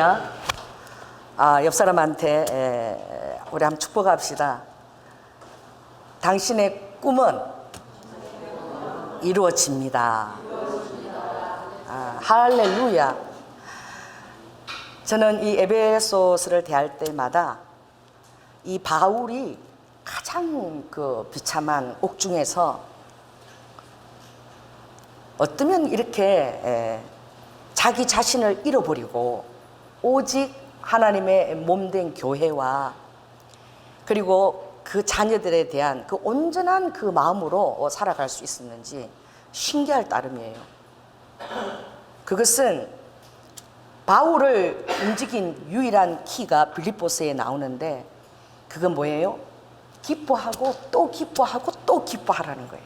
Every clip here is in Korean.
할렐루야. 옆 사람한테 우리 한번 축복합시다. 당신의 꿈은 이루어집니다. 할렐루야. 저는 이 에베소서를 대할 때마다 이 바울이 가장 그 비참한 옥중에서 어쩌면 이렇게 자기 자신을 잃어버리고 오직 하나님의 몸된 교회와 그리고 그 자녀들에 대한 그 온전한 그 마음으로 살아갈 수 있었는지 신기할 따름이에요. 그것은 바울을 움직인 유일한 키가 빌립보서에 나오는데 그건 뭐예요? 기뻐하고 또 기뻐하고 또 기뻐하라는 거예요.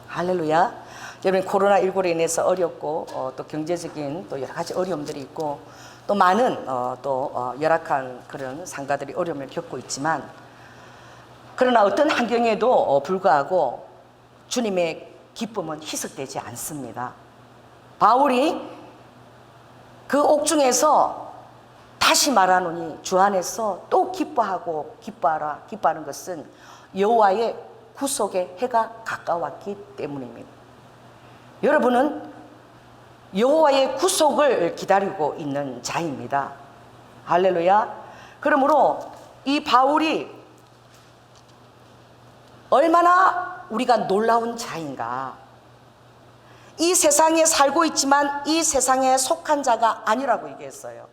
할렐루야. 여러분, 코로나19로 인해서 어렵고 또 경제적인 또 여러 가지 어려움들이 있고 또 많은 또 열악한 그런 상가들이 어려움을 겪고 있지만, 그러나 어떤 환경에도 불구하고 주님의 기쁨은 희석되지 않습니다. 바울이 그 옥중에서 다시 말하노니 주 안에서 또 기뻐하고 기뻐하라. 기뻐하는 것은 여호와의 구속의 해가 가까웠기 때문입니다. 여러분은 여호와의 구속을 기다리고 있는 자입니다. 할렐루야. 그러므로 이 바울이 얼마나 우리가 놀라운 자인가. 이 세상에 살고 있지만 이 세상에 속한 자가 아니라고 얘기했어요.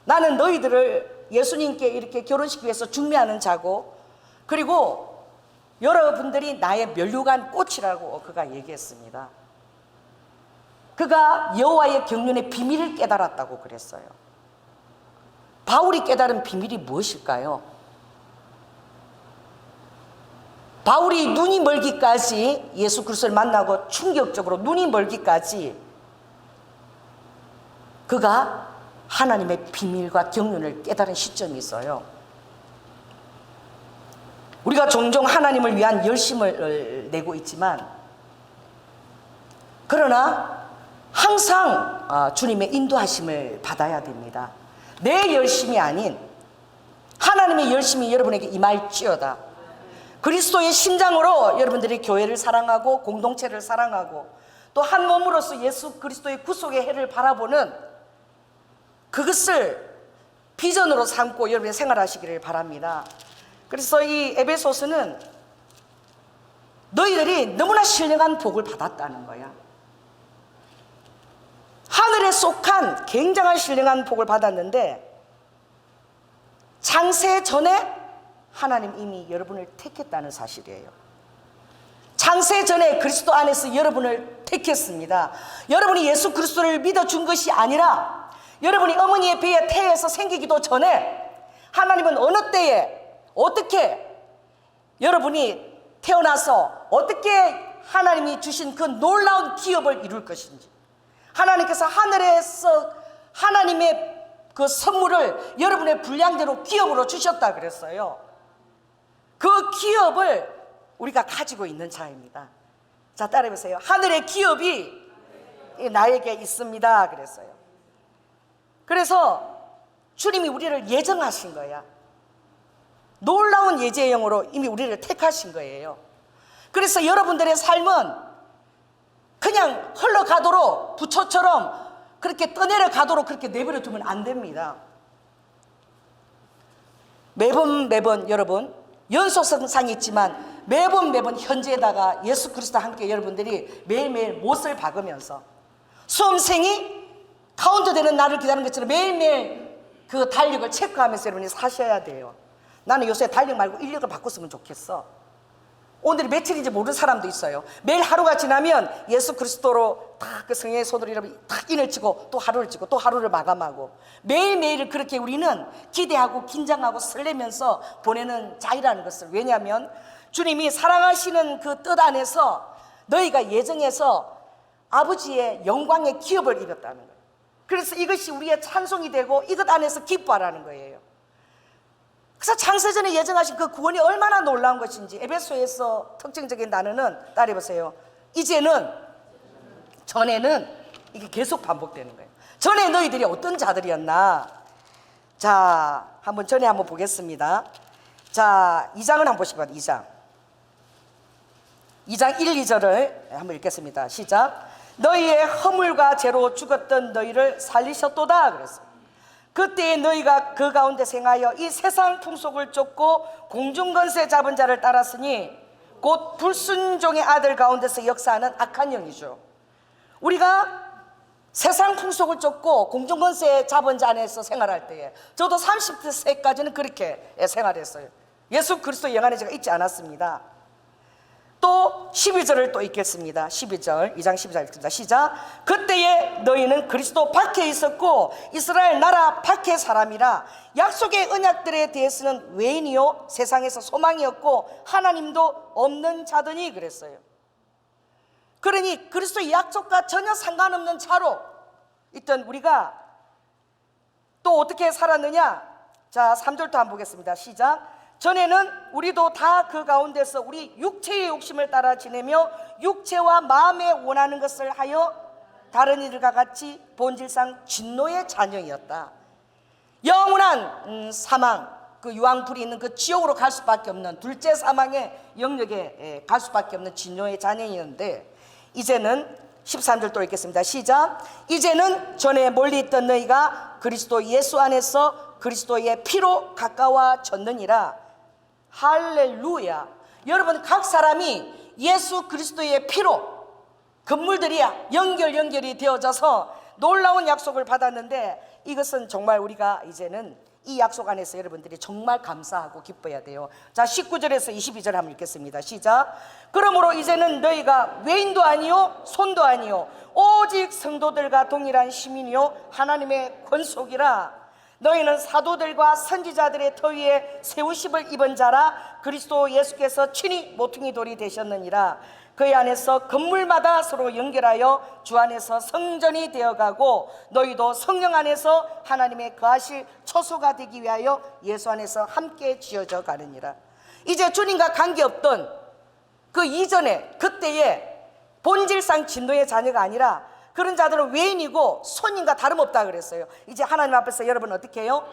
나는 너희들을 예수님께 이렇게 결혼식 위해서 준비하는 자고, 그리고 여러분들이 나의 면류관 꽃이라고 그가 얘기했습니다. 그가 여호와의 경륜의 비밀을 깨달았다고 그랬어요. 바울이 깨달은 비밀이 무엇일까요? 바울이 눈이 멀기까지 예수 그리스도를 만나고 충격적으로 눈이 멀기까지 그가 하나님의 비밀과 경륜을 깨달은 시점이 있어요. 우리가 종종 하나님을 위한 열심을 내고 있지만, 그러나 항상 주님의 인도하심을 받아야 됩니다. 내 열심이 아닌 하나님의 열심이 여러분에게 임할지어다. 그리스도의 심장으로 여러분들이 교회를 사랑하고 공동체를 사랑하고 또 한 몸으로서 예수 그리스도의 구속의 해를 바라보는 그것을 비전으로 삼고 여러분이 생활하시기를 바랍니다. 그래서 이 에베소서는 너희들이 너무나 신령한 복을 받았다는 거야. 하늘에 속한 굉장한 신령한 복을 받았는데, 창세 전에 하나님 이미 여러분을 택했다는 사실이에요. 창세 전에 그리스도 안에서 여러분을 택했습니다. 여러분이 예수 그리스도를 믿어준 것이 아니라 여러분이 어머니의 배에 태에서 생기기도 전에 하나님은 어느 때에 어떻게 여러분이 태어나서 어떻게 하나님이 주신 그 놀라운 기업을 이룰 것인지, 하나님께서 하늘에서 하나님의 그 선물을 여러분의 분량대로 기업으로 주셨다 그랬어요. 그 기업을 우리가 가지고 있는 자입니다. 자, 따라해보세요. 하늘의 기업이 나에게 있습니다 그랬어요. 그래서 주님이 우리를 예정하신 거야. 놀라운 예정으로 이미 우리를 택하신 거예요. 그래서 여러분들의 삶은 그냥 흘러가도록 부초처럼 그렇게 떠내려가도록 그렇게 내버려 두면 안 됩니다. 매번 여러분 연속성상이 있지만 매번 현재에다가 예수 그리스도와 함께 여러분들이 매일매일 못을 박으면서 수험생이 카운트되는 날을 기다리는 것처럼 매일매일 그 달력을 체크하면서 여러분이 사셔야 돼요. 나는 요새 달력 말고 인력을 바꿨으면 좋겠어. 오늘이 며칠인지 모르는 사람도 있어요. 매일 하루가 지나면 예수 그리스도로 딱 그 성령의 손으로 여러분이 딱 인을 치고 또 하루를 치고 또 하루를 마감하고 매일매일을 그렇게 우리는 기대하고 긴장하고 설레면서 보내는 자이라는 것을, 왜냐하면 주님이 사랑하시는 그 뜻 안에서 너희가 예정해서 아버지의 영광의 기업을 이뤘다는 거예요. 그래서 이것이 우리의 찬송이 되고 이것 안에서 기뻐하라는 거예요. 그래서 창세전에 예정하신 그 구원이 얼마나 놀라운 것인지 에베소에서 특징적인 단어는 따라해보세요. 이제는, 전에는, 이게 계속 반복되는 거예요. 전에 너희들이 어떤 자들이었나? 자, 전에 한번 보겠습니다. 자, 2장을 한번 보시면 2장 1, 2절을 한번 읽겠습니다. 시작. 너희의 허물과 죄로 죽었던 너희를 살리셨도다 그랬어요. 그때에 너희가 그 가운데 생하여 이 세상 풍속을 쫓고 공중권세 잡은 자를 따랐으니 곧 불순종의 아들 가운데서 역사하는 악한 영이죠. 우리가 세상 풍속을 쫓고 공중권세 잡은 자 안에서 생활할 때에, 저도 30세까지는 그렇게 생활했어요. 예수 그리스도의 영안에 제가 있지 않았습니다. 또 12절을 또 읽겠습니다. 12절, 2장 12절 읽습니다. 시작. 그때에 너희는 그리스도 밖에 있었고 이스라엘 나라 밖의 사람이라 약속의 언약들에 대해서는 외인이요 세상에서 소망이 없고 하나님도 없는 자더니 그랬어요. 그러니 그리스도의 약속과 전혀 상관없는 자로 있던 우리가 또 어떻게 살았느냐? 자, 3절도 한번 보겠습니다. 시작. 전에는 우리도 다 그 가운데서 우리 육체의 욕심을 따라 지내며 육체와 마음에 원하는 것을 하여 다른 이들과 같이 본질상 진노의 자녀였다. 영원한 사망, 그 유황불이 있는 그 지옥으로 갈 수밖에 없는 둘째 사망의 영역에 갈 수밖에 없는 진노의 자녀였는데, 이제는 13절 또 읽겠습니다. 시작. 이제는 전에 멀리 있던 너희가 그리스도 예수 안에서 그리스도의 피로 가까워졌느니라. 할렐루야. 여러분, 각 사람이 예수 그리스도의 피로 건물들이 연결이 되어져서 놀라운 약속을 받았는데, 이것은 정말 우리가 이제는 이 약속 안에서 여러분들이 정말 감사하고 기뻐해야 돼요. 자, 19절에서 22절 한번 읽겠습니다. 시작. 그러므로 이제는 너희가 외인도 아니요 손도 아니요 오직 성도들과 동일한 시민이요 하나님의 권속이라. 너희는 사도들과 선지자들의 터 위에 세우심을 입은 자라 그리스도 예수께서 친히 모퉁이 돌이 되셨느니라. 그의 안에서 건물마다 서로 연결하여 주 안에서 성전이 되어가고 너희도 성령 안에서 하나님의 거하실 처소가 되기 위하여 예수 안에서 함께 지어져 가느니라. 이제 주님과 관계없던 그 이전에 그때의 본질상 진노의 자녀가 아니라 그런 자들은 외인이고 손님과 다름없다 그랬어요. 이제 하나님 앞에서 여러분 어떻게 해요?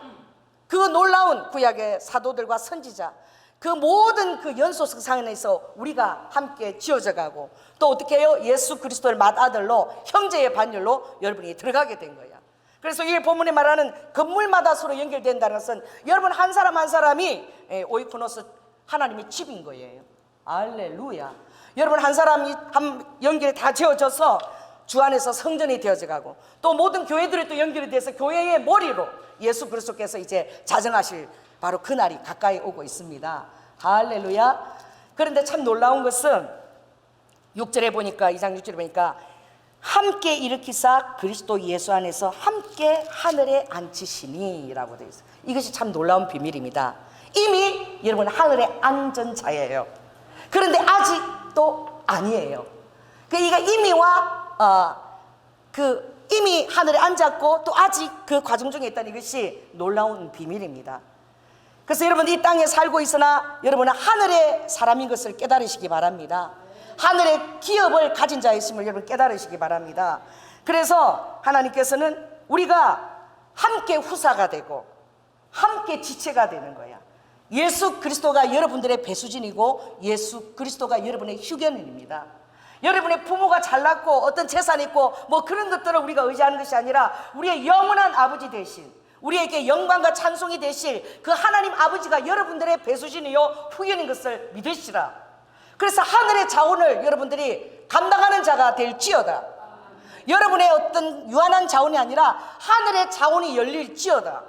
그 놀라운 구약의 사도들과 선지자, 그 모든 그 연소성상에서 우리가 함께 지어져 가고, 또 어떻게 해요? 예수 그리스도의 맏아들로 형제의 반열로 여러분이 들어가게 된 거야. 그래서 이 본문에 말하는 건물마다 서로 연결된다는 것은 여러분 한 사람 한 사람이 오이코노스 하나님의 집인 거예요. 할렐루야. 여러분 한 사람이 연결이 다 지어져서 주 안에서 성전이 되어져 가고, 또 모든 교회들이 또 연결이 돼서 교회의 머리로 예수 그리스도께서 이제 자정하실 바로 그날이 가까이 오고 있습니다. 할렐루야. 그런데 참 놀라운 것은 6절에 보니까, 2장 6절에 보니까 함께 일으키사 그리스도 예수 안에서 함께 하늘에 앉히시니 라고 되어 있어요. 이것이 참 놀라운 비밀입니다. 이미 여러분 하늘에 앉은 자예요. 그런데 아직도 아니에요. 그러니까 이미와 이미 하늘에 앉았고 또 아직 그 과정 중에 있다는 것이 놀라운 비밀입니다. 그래서 여러분 이 땅에 살고 있으나 여러분은 하늘의 사람인 것을 깨달으시기 바랍니다. 하늘의 기업을 가진 자였음을 여러분 깨달으시기 바랍니다. 그래서 하나님께서는 우리가 함께 후사가 되고 함께 지체가 되는 거야. 예수 그리스도가 여러분들의 배수진이고 예수 그리스도가 여러분의 휴견인입니다. 여러분의 부모가 잘났고 어떤 재산이 있고 뭐 그런 것들을 우리가 의지하는 것이 아니라 우리의 영원한 아버지 대신 우리에게 영광과 찬송이 되실 그 하나님 아버지가 여러분들의 배수진이요 후견인 것을 믿으시라. 그래서 하늘의 자원을 여러분들이 감당하는 자가 될지어다. 여러분의 어떤 유한한 자원이 아니라 하늘의 자원이 열릴지어다.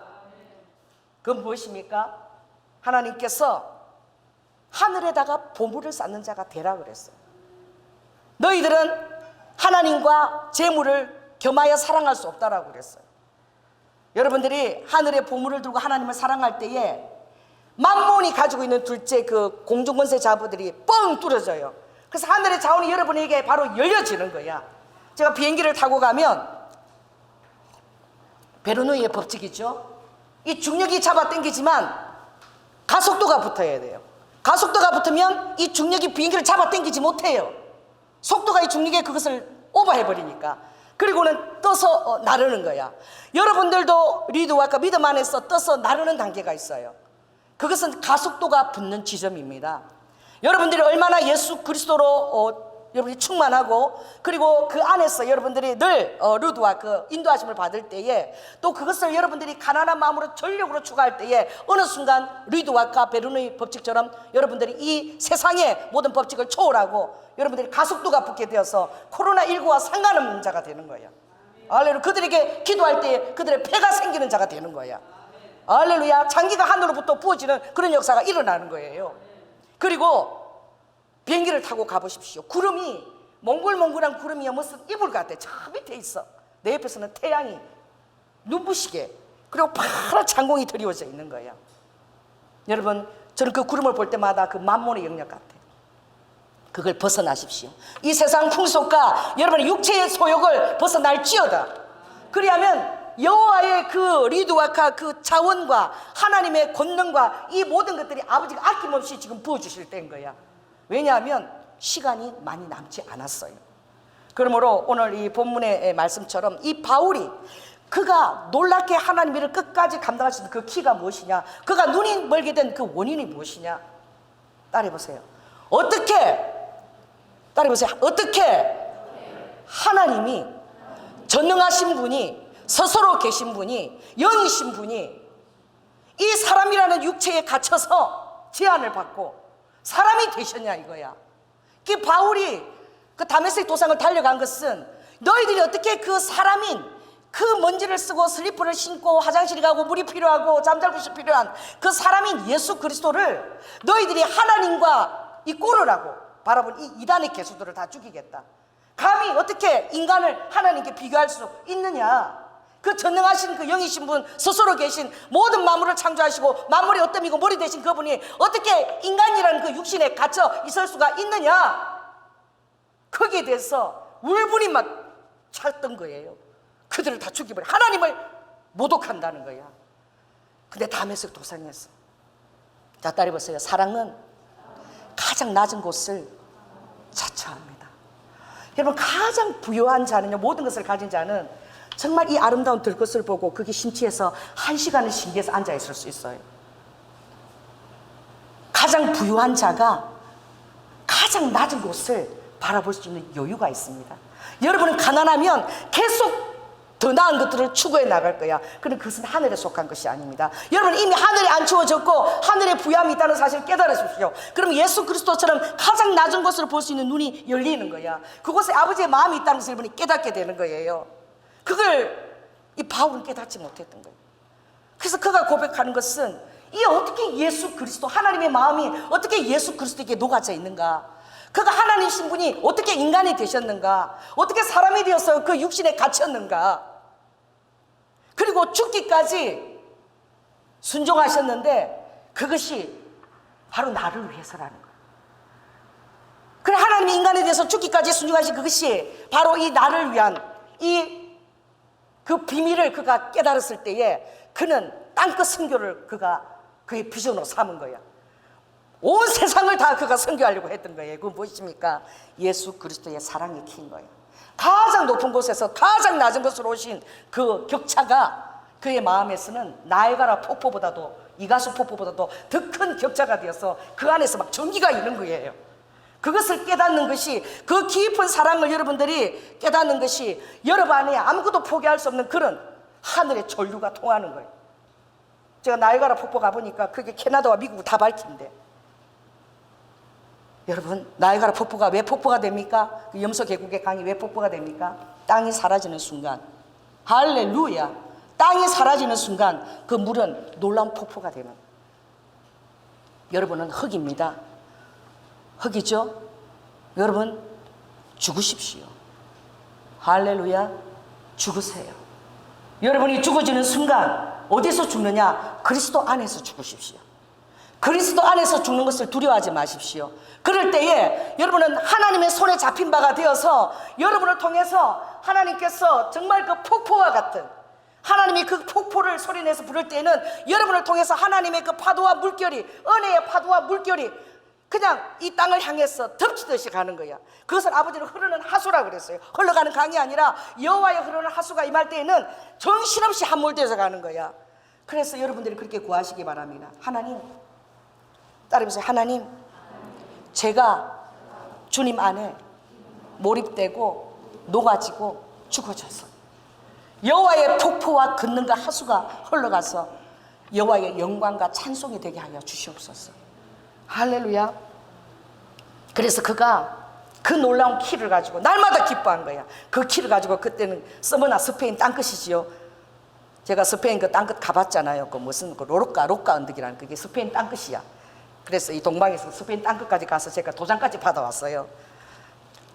그건 무엇입니까? 하나님께서 하늘에다가 보물을 쌓는 자가 되라 그랬어요. 너희들은 하나님과 재물을 겸하여 사랑할 수 없다라고 그랬어요. 여러분들이 하늘의 보물을 들고 하나님을 사랑할 때에 만몬이 가지고 있는 둘째 그 공중권세 자부들이 뻥 뚫어져요. 그래서 하늘의 자원이 여러분에게 바로 열려지는 거야. 제가 비행기를 타고 가면 베르누이의 법칙이죠. 이 중력이 잡아 당기지만 가속도가 붙어야 돼요. 가속도가 붙으면 이 중력이 비행기를 잡아 당기지 못해요. 속도가 이 중력에 그것을 오버해버리니까. 그리고는 떠서 나르는 거야. 여러분들도 리드와카 믿음 안에서 떠서 나르는 단계가 있어요. 그것은 가속도가 붙는 지점입니다. 여러분들이 얼마나 예수 그리스도로 여러분이 충만하고, 그리고 그 안에서 여러분들이 늘 루드와 그 인도하심을 받을 때에, 또 그것을 여러분들이 가난한 마음으로 전력으로 추구할 때에 어느 순간 리드와카 베르누이 법칙처럼 여러분들이 이 세상의 모든 법칙을 초월하고 여러분들이 가속도가 붙게 되어서 코로나19와 상관없는 자가 되는 거예요. 할렐루야. 그들에게 기도할 때 그들의 폐가 생기는 자가 되는 거야. 할렐루야. 장기가 하늘로부터 부어지는 그런 역사가 일어나는 거예요. 그리고 비행기를 타고 가보십시오. 구름이 몽글몽글한 구름이 무슨 이불 같아. 저 밑에 있어. 내 옆에서는 태양이 눈부시게, 그리고 파란 창공이 드리워져 있는 거예요. 여러분, 저는 그 구름을 볼 때마다 그 만몬의 영역 같아요. 그걸 벗어나십시오. 이 세상 풍속과 여러분의 육체의 소욕을 벗어날지어다. 그리하면 여호와의 그 리드와카 그 자원과 하나님의 권능과 이 모든 것들이 아버지가 아낌없이 지금 부어주실 때인 거야. 왜냐하면 시간이 많이 남지 않았어요. 그러므로 오늘 이 본문의 말씀처럼 이 바울이 그가 놀랍게 하나님 일을 끝까지 감당할 수 있는 그 키가 무엇이냐, 그가 눈이 멀게 된 그 원인이 무엇이냐, 따라해보세요. 어떻게 하나님이 전능하신 분이, 스스로 계신 분이, 영이신 분이 이 사람이라는 육체에 갇혀서 제한을 받고 사람이 되셨냐 이거야. 그 바울이 그 다메섹 도상을 달려간 것은 너희들이 어떻게 그 사람인, 그 먼지를 쓰고 슬리퍼를 신고 화장실에 가고 물이 필요하고 잠잘 곳이 필요한 그 사람인 예수 그리스도를 너희들이 하나님과 이 꼴을 바라본 이 이단의 개수들을 다 죽이겠다. 감히 어떻게 인간을 하나님께 비교할 수 있느냐. 그 전능하신 그 영이신 분, 스스로 계신 모든 만물을 창조하시고 만물의 어뜸이고 머리 되신 그분이 어떻게 인간이라는 그 육신에 갇혀 있을 수가 있느냐. 거기에 대해서 울분이 막 찼던 거예요. 그들을 다 죽여버려. 하나님을 모독한다는 거야. 근데 다메섹 도상에서, 자, 따라해보세요. 사랑은 가장 낮은 곳을 자처합니다. 여러분, 가장 부유한 자는요, 모든 것을 가진 자는 정말 이 아름다운 들것을 보고 그게 심취해서 1시간을 신기해서 앉아있을 수 있어요. 가장 부유한 자가 가장 낮은 곳을 바라볼 수 있는 여유가 있습니다. 여러분은 가난하면 계속 더 나은 것들을 추구해 나갈 거야. 그런데 그것은 하늘에 속한 것이 아닙니다. 여러분, 이미 하늘에 안 주어졌고 하늘에 부여함이 있다는 사실을 깨달으십시오. 그럼 예수 그리스도처럼 가장 낮은 곳을 볼 수 있는 눈이 열리는 거야. 그곳에 아버지의 마음이 있다는 것을 여러분이 깨닫게 되는 거예요. 그걸 이 바울은 깨닫지 못했던 거예요. 그래서 그가 고백하는 것은, 이 어떻게 예수 그리스도, 하나님의 마음이 어떻게 예수 그리스도에게 녹아져 있는가, 그가 하나님 신분이 어떻게 인간이 되셨는가, 어떻게 사람이 되어서 그 육신에 갇혔는가, 그리고 죽기까지 순종하셨는데 그것이 바로 나를 위해서라는 거예요. 그래, 하나님이 인간에 대해서 죽기까지 순종하신 그것이 바로 이 나를 위한 그 비밀을 그가 깨달았을 때에 그는 땅끝 선교를 그가 그의 비전으로 삼은 거야. 온 세상을 다 그가 선교하려고 했던 거예요. 그건 무엇입니까? 예수 그리스도의 사랑의 키인 거예요. 가장 높은 곳에서 가장 낮은 곳으로 오신 그 격차가 그의 마음에서는 나이가라 폭포보다도, 이가수 폭포보다도 더 큰 격차가 되어서 그 안에서 막 전기가 있는 거예요. 그것을 깨닫는 것이, 그 깊은 사랑을 여러분들이 깨닫는 것이 여러분 안에 아무것도 포기할 수 없는 그런 하늘의 전류가 통하는 거예요. 제가 나이가라 폭포 가보니까 그게 캐나다와 미국을 다 밝힌대. 여러분, 나이가라 폭포가 왜 폭포가 됩니까? 그 염소 계곡의 강이 왜 폭포가 됩니까? 땅이 사라지는 순간, 할렐루야, 땅이 사라지는 순간 그 물은 놀라운 폭포가 되는. 여러분은 흙입니다. 흙이죠? 여러분, 죽으십시오. 할렐루야, 죽으세요. 여러분이 죽어지는 순간 어디서 죽느냐? 그리스도 안에서 죽으십시오. 그리스도 안에서 죽는 것을 두려워하지 마십시오. 그럴 때에 여러분은 하나님의 손에 잡힌 바가 되어서 여러분을 통해서 하나님께서 정말 그 폭포와 같은, 하나님이 그 폭포를 소리내서 부를 때에는 여러분을 통해서 하나님의 그 파도와 물결이, 은혜의 파도와 물결이 그냥 이 땅을 향해서 덮치듯이 가는 거야. 그것을 아버지는 흐르는 하수라 그랬어요. 흘러가는 강이 아니라 여호와의 흐르는 하수가 임할 때에는 정신없이 함몰되어서 가는 거야. 그래서 여러분들이 그렇게 구하시기 바랍니다. 하나님, 따르면서 하나님, 제가 주님 안에 몰입되고 녹아지고 죽어져서 여호와의 폭포와 걷는과 하수가 흘러가서 여호와의 영광과 찬송이 되게 하여 주시옵소서. 할렐루야. 그래서 그가 그 놀라운 키를 가지고 날마다 기뻐한 거야. 그 키를 가지고, 그때는 서머나 스페인 땅끝이지요. 제가 스페인 그 땅끝 가봤잖아요. 그 무슨 그 로카 언덕이라는 그게 스페인 땅끝이야. 그래서 이 동방에서 스페인 땅끝까지 가서 제가 도장까지 받아왔어요.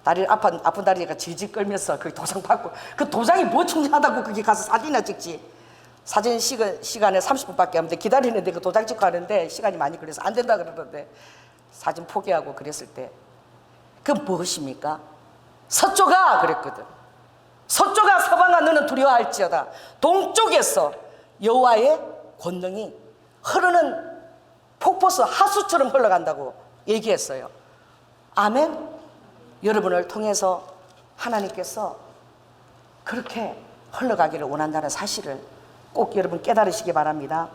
다리를 아픈 다리가 질질 끌면서 그 도장 받고, 그 도장이 뭐 중요하다고 거기 가서 사진이나 찍지. 사진 시간에 30분밖에 없는데 기다리는데 그 도장 찍고 하는데 시간이 많이 걸려서 안 된다 그러는데 사진 포기하고 그랬을 때, 그 무엇입니까? 서쪽아 그랬거든. 서쪽아 서방아 너는 두려워할지어다. 동쪽에서 여호와의 권능이 흐르는 폭포수 하수처럼 흘러간다고 얘기했어요. 아멘. 여러분을 통해서 하나님께서 그렇게 흘러가기를 원한다는 사실을 꼭 여러분 깨달으시기 바랍니다.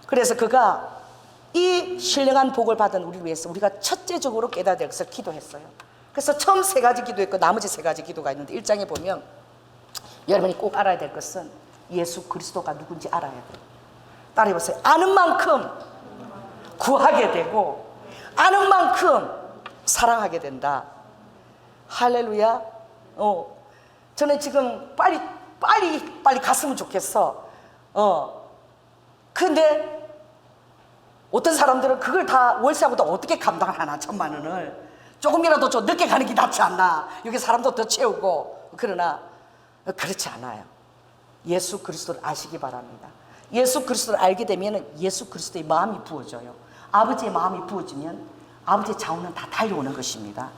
그래서 그가 이 신령한 복을 받은 우리를 위해서 우리가 첫째적으로 깨달아야 될 것을 기도했어요. 그래서 처음 3가지 기도했고 나머지 3가지 기도가 있는데 1장에 보면 여러분이 꼭 알아야 될 것은 예수 그리스도가 누군지 알아야 돼요. 따라해보세요. 아는 만큼 구하게 되고 아는 만큼 사랑하게 된다. 할렐루야. 저는 지금 빨리 갔으면 좋겠어. 근데 어떤 사람들은 그걸 다 월세하고도 어떻게 감당을 하나, 1000만 원을. 조금이라도 좀 늦게 가는 게 낫지 않나. 여기 사람도 더 채우고. 그러나 그렇지 않아요. 예수 그리스도를 아시기 바랍니다. 예수 그리스도를 알게 되면 예수 그리스도의 마음이 부어져요. 아버지의 마음이 부어지면 아버지의 자원은 다 달려오는 것입니다.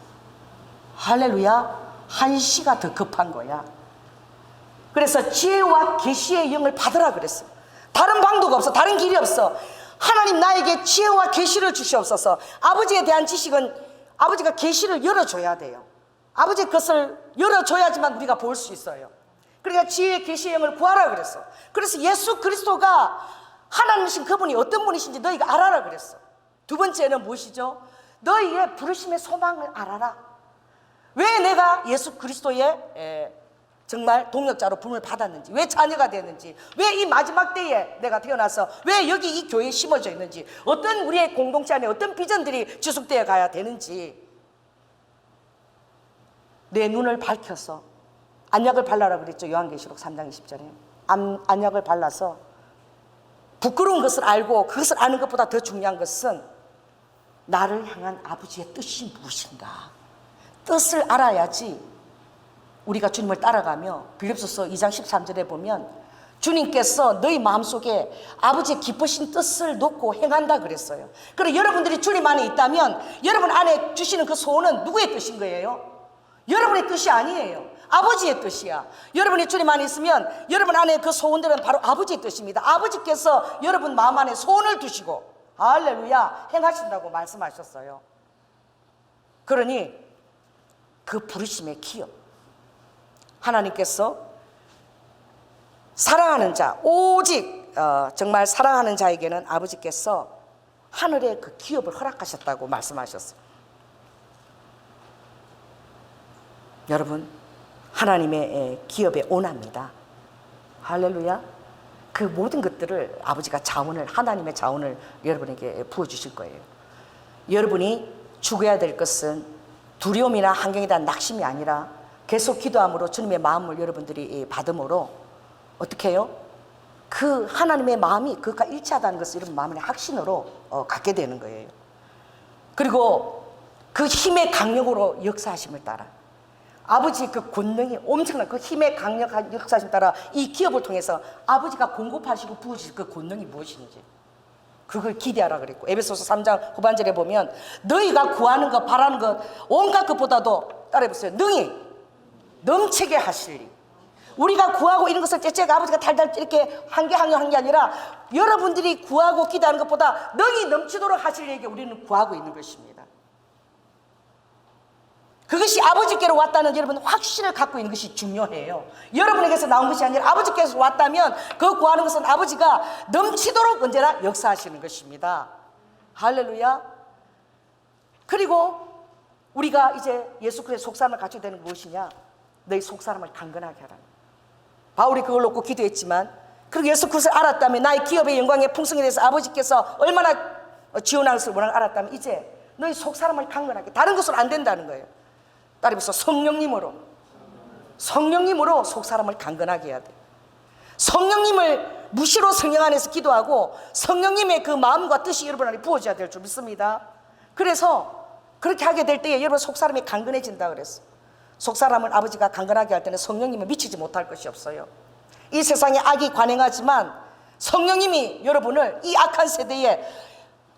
할렐루야. 한시가 더 급한 거야. 그래서 지혜와 계시의 영을 받으라 그랬어. 다른 방도가 없어. 다른 길이 없어. 하나님 나에게 지혜와 계시를 주시옵소서. 아버지에 대한 지식은 아버지가 계시를 열어줘야 돼요. 아버지의 것을 열어줘야지만 우리가 볼 수 있어요. 그러니까 지혜의 계시의 영을 구하라 그랬어. 그래서 예수 그리스도가 하나님이신 그분이 어떤 분이신지 너희가 알아라 그랬어. 두 번째는 무엇이죠? 너희의 부르심의 소망을 알아라. 왜 내가 예수 그리스도의 정말 동역자로 부름을 받았는지, 왜 자녀가 되었는지, 왜 이 마지막 때에 내가 태어나서 왜 여기 이 교회에 심어져 있는지, 어떤 우리의 공동체 안에 어떤 비전들이 지속되어 가야 되는지 내 눈을 밝혀서 안약을 발라라 그랬죠. 요한계시록 3장 20절에 안약을 발라서 부끄러운 것을 알고 그것을 아는 것보다 더 중요한 것은 나를 향한 아버지의 뜻이 무엇인가, 뜻을 알아야지 우리가 주님을 따라가며, 빌립보서 2장 13절에 보면 주님께서 너희 마음속에 아버지의 기쁘신 뜻을 놓고 행한다 그랬어요. 그리고 여러분들이 주님 안에 있다면 여러분 안에 주시는 그 소원은 누구의 뜻인 거예요? 여러분의 뜻이 아니에요. 아버지의 뜻이야. 여러분이 주님 안에 있으면 여러분 안에 그 소원들은 바로 아버지의 뜻입니다. 아버지께서 여러분 마음 안에 소원을 두시고 할렐루야 행하신다고 말씀하셨어요. 그러니 그 부르심의 기업, 하나님께서 사랑하는 자, 오직 정말 사랑하는 자에게는 아버지께서 하늘의 그 기업을 허락하셨다고 말씀하셨어요. 여러분, 하나님의 기업에 온합니다. 할렐루야. 그 모든 것들을 아버지가 자원을, 하나님의 자원을 여러분에게 부어주실 거예요. 여러분이 죽어야 될 것은 두려움이나 환경에 대한 낙심이 아니라 계속 기도함으로 주님의 마음을 여러분들이 받음으로 어떻게 해요? 그 하나님의 마음이 그것과 일치하다는 것을 여러분 마음의 확신으로 갖게 되는 거예요. 그리고 그 힘의 강력으로 역사하심을 따라 아버지 그 권능이 엄청난 그 힘의 강력한 역사하심을 따라 이 기업을 통해서 아버지가 공급하시고 부으실 그 권능이 무엇인지 그걸 기대하라 그랬고, 에베소서 3장 후반절에 보면 너희가 구하는 것 바라는 것 온갖 것보다도 따라해보세요. 능히 넘치게 하시리. 우리가 구하고 이런 것을 제가 아버지가 달달 이렇게 한 개 아니라 여러분들이 구하고 기도하는 것보다 능히 넘치도록 하시리에게 우리는 구하고 있는 것입니다. 그것이 아버지께로 왔다는 여러분 확신을 갖고 있는 것이 중요해요. 여러분에게서 나온 것이 아니라 아버지께서 왔다면 그 구하는 것은 아버지가 넘치도록 언제나 역사하시는 것입니다. 할렐루야. 그리고 우리가 이제 예수 그리스도의 속사람을 갖춰야 되는 무엇이냐? 너희 속사람을 강건하게 하라. 바울이 그걸 놓고 기도했지만, 그리고 예수 그리스도를 알았다면, 나의 기업의 영광의 풍성에 대해서 아버지께서 얼마나 지원하는 것을 원하는 알았다면, 이제 너희 속사람을 강건하게, 다른 것으로 안 된다는 거예요. 따라서 성령님으로 속사람을 강건하게 해야 돼. 성령님을 무시로 성령 안에서 기도하고 성령님의 그 마음과 뜻이 여러분 안에 부어져야 될 줄 믿습니다. 그래서 그렇게 하게 될 때에 여러분 속사람이 강건해진다 그랬어. 속사람을 아버지가 강건하게 할 때는 성령님을 미치지 못할 것이 없어요. 이 세상에 악이 관행하지만 성령님이 여러분을 이 악한 세대에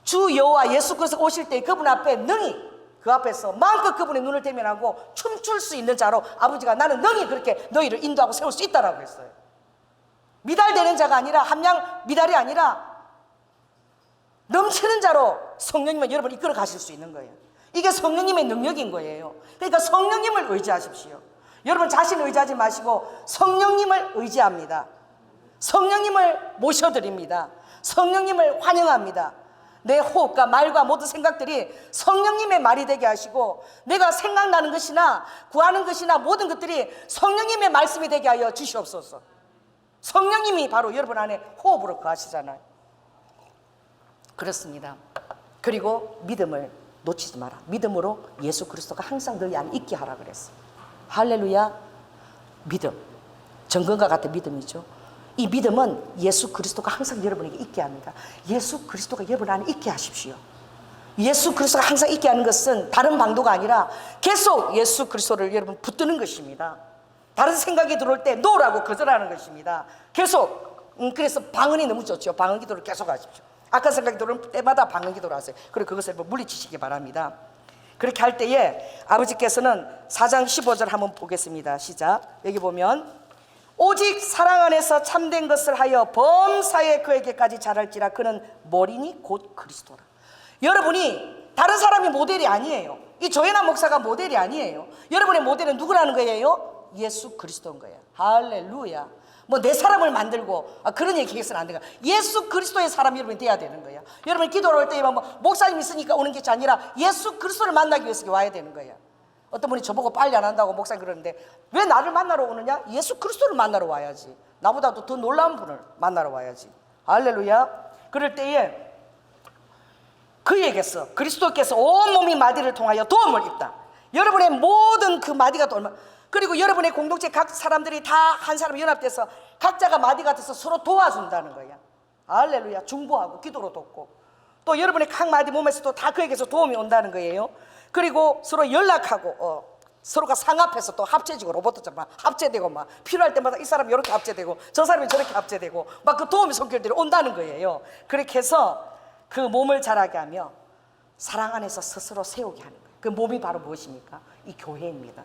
주 여호와 예수 그리스도 오실 때 그분 앞에 능히, 그 앞에서 마음껏 그분의 눈을 대면하고 춤출 수 있는 자로 아버지가 나는 능히 그렇게 너희를 인도하고 세울 수 있다라고 했어요. 미달되는 자가 아니라, 함량 미달이 아니라 넘치는 자로 성령님은 여러분을 이끌어 가실 수 있는 거예요. 이게 성령님의 능력인 거예요. 그러니까 성령님을 의지하십시오. 여러분 자신을 의지하지 마시고 성령님을 의지합니다. 성령님을 모셔드립니다. 성령님을 환영합니다. 내 호흡과 말과 모든 생각들이 성령님의 말이 되게 하시고, 내가 생각나는 것이나 구하는 것이나 모든 것들이 성령님의 말씀이 되게 하여 주시옵소서. 성령님이 바로 여러분 안에 호흡으로 거하시잖아요. 그렇습니다. 그리고 믿음을 놓치지 마라. 믿음으로 예수 그리스도가 항상 너희 안에 있게 하라 그랬어. 할렐루야. 믿음, 정금과 같은 믿음이죠. 이 믿음은 예수 그리스도가 항상 여러분에게 있게 합니다. 예수 그리스도가 여러분 안에 있게 하십시오. 예수 그리스도가 항상 있게 하는 것은 다른 방도가 아니라 계속 예수 그리스도를 여러분 붙드는 것입니다. 다른 생각이 들어올 때 노라고 거절하는 것입니다. 계속. 그래서 방언이 너무 좋죠. 방언 기도를 계속 하십시오. 악한 생각이 들어올 때마다 방언 기도를 하세요. 그리고 그것을 물리치시기 바랍니다. 그렇게 할 때에 아버지께서는 4장 15절 한번 보겠습니다. 시작. 여기 보면, 오직 사랑 안에서 참된 것을 하여 범사에 그에게까지 자랄지라. 그는 머리니 곧 그리스도라. 여러분이 다른 사람이 모델이 아니에요. 이 조혜나 목사가 모델이 아니에요. 여러분의 모델은 누구라는 거예요? 예수 그리스도인 거예요. 할렐루야. 뭐 내 사람을 만들고 그런 얘기 해서는 안 돼요. 예수 그리스도의 사람이 여러분이 돼야 되는 거예요. 여러분이 기도를 할 때 뭐 목사님 있으니까 오는 것이 아니라 예수 그리스도를 만나기 위해서 와야 되는 거예요. 어떤 분이 저보고 빨리 안 한다고 목사님 그러는데, 왜 나를 만나러 오느냐? 예수 그리스도를 만나러 와야지. 나보다도 더 놀라운 분을 만나러 와야지. 할렐루야. 그럴 때에 그에게서, 그리스도께서 온몸이 마디를 통하여 도움을 입다. 여러분의 모든 그 마디가 도움, 그리고 여러분의 공동체 각 사람들이 다 한 사람 연합돼서 각자가 마디가 돼서 서로 도와준다는 거야. 할렐루야. 중보하고 기도로 돕고, 또 여러분의 각 마디 몸에서도 다 그에게서 도움이 온다는 거예요. 그리고 서로 연락하고 서로가 상합해서 또 합체지고, 로봇처럼 합체되고, 막 필요할 때마다 이 사람이 이렇게 합체되고 저 사람이 저렇게 합체되고 막 그 도움의 손길들이 온다는 거예요. 그렇게 해서 그 몸을 자라게 하며 사랑 안에서 스스로 세우게 하는 거예요. 그 몸이 바로 무엇입니까? 이 교회입니다.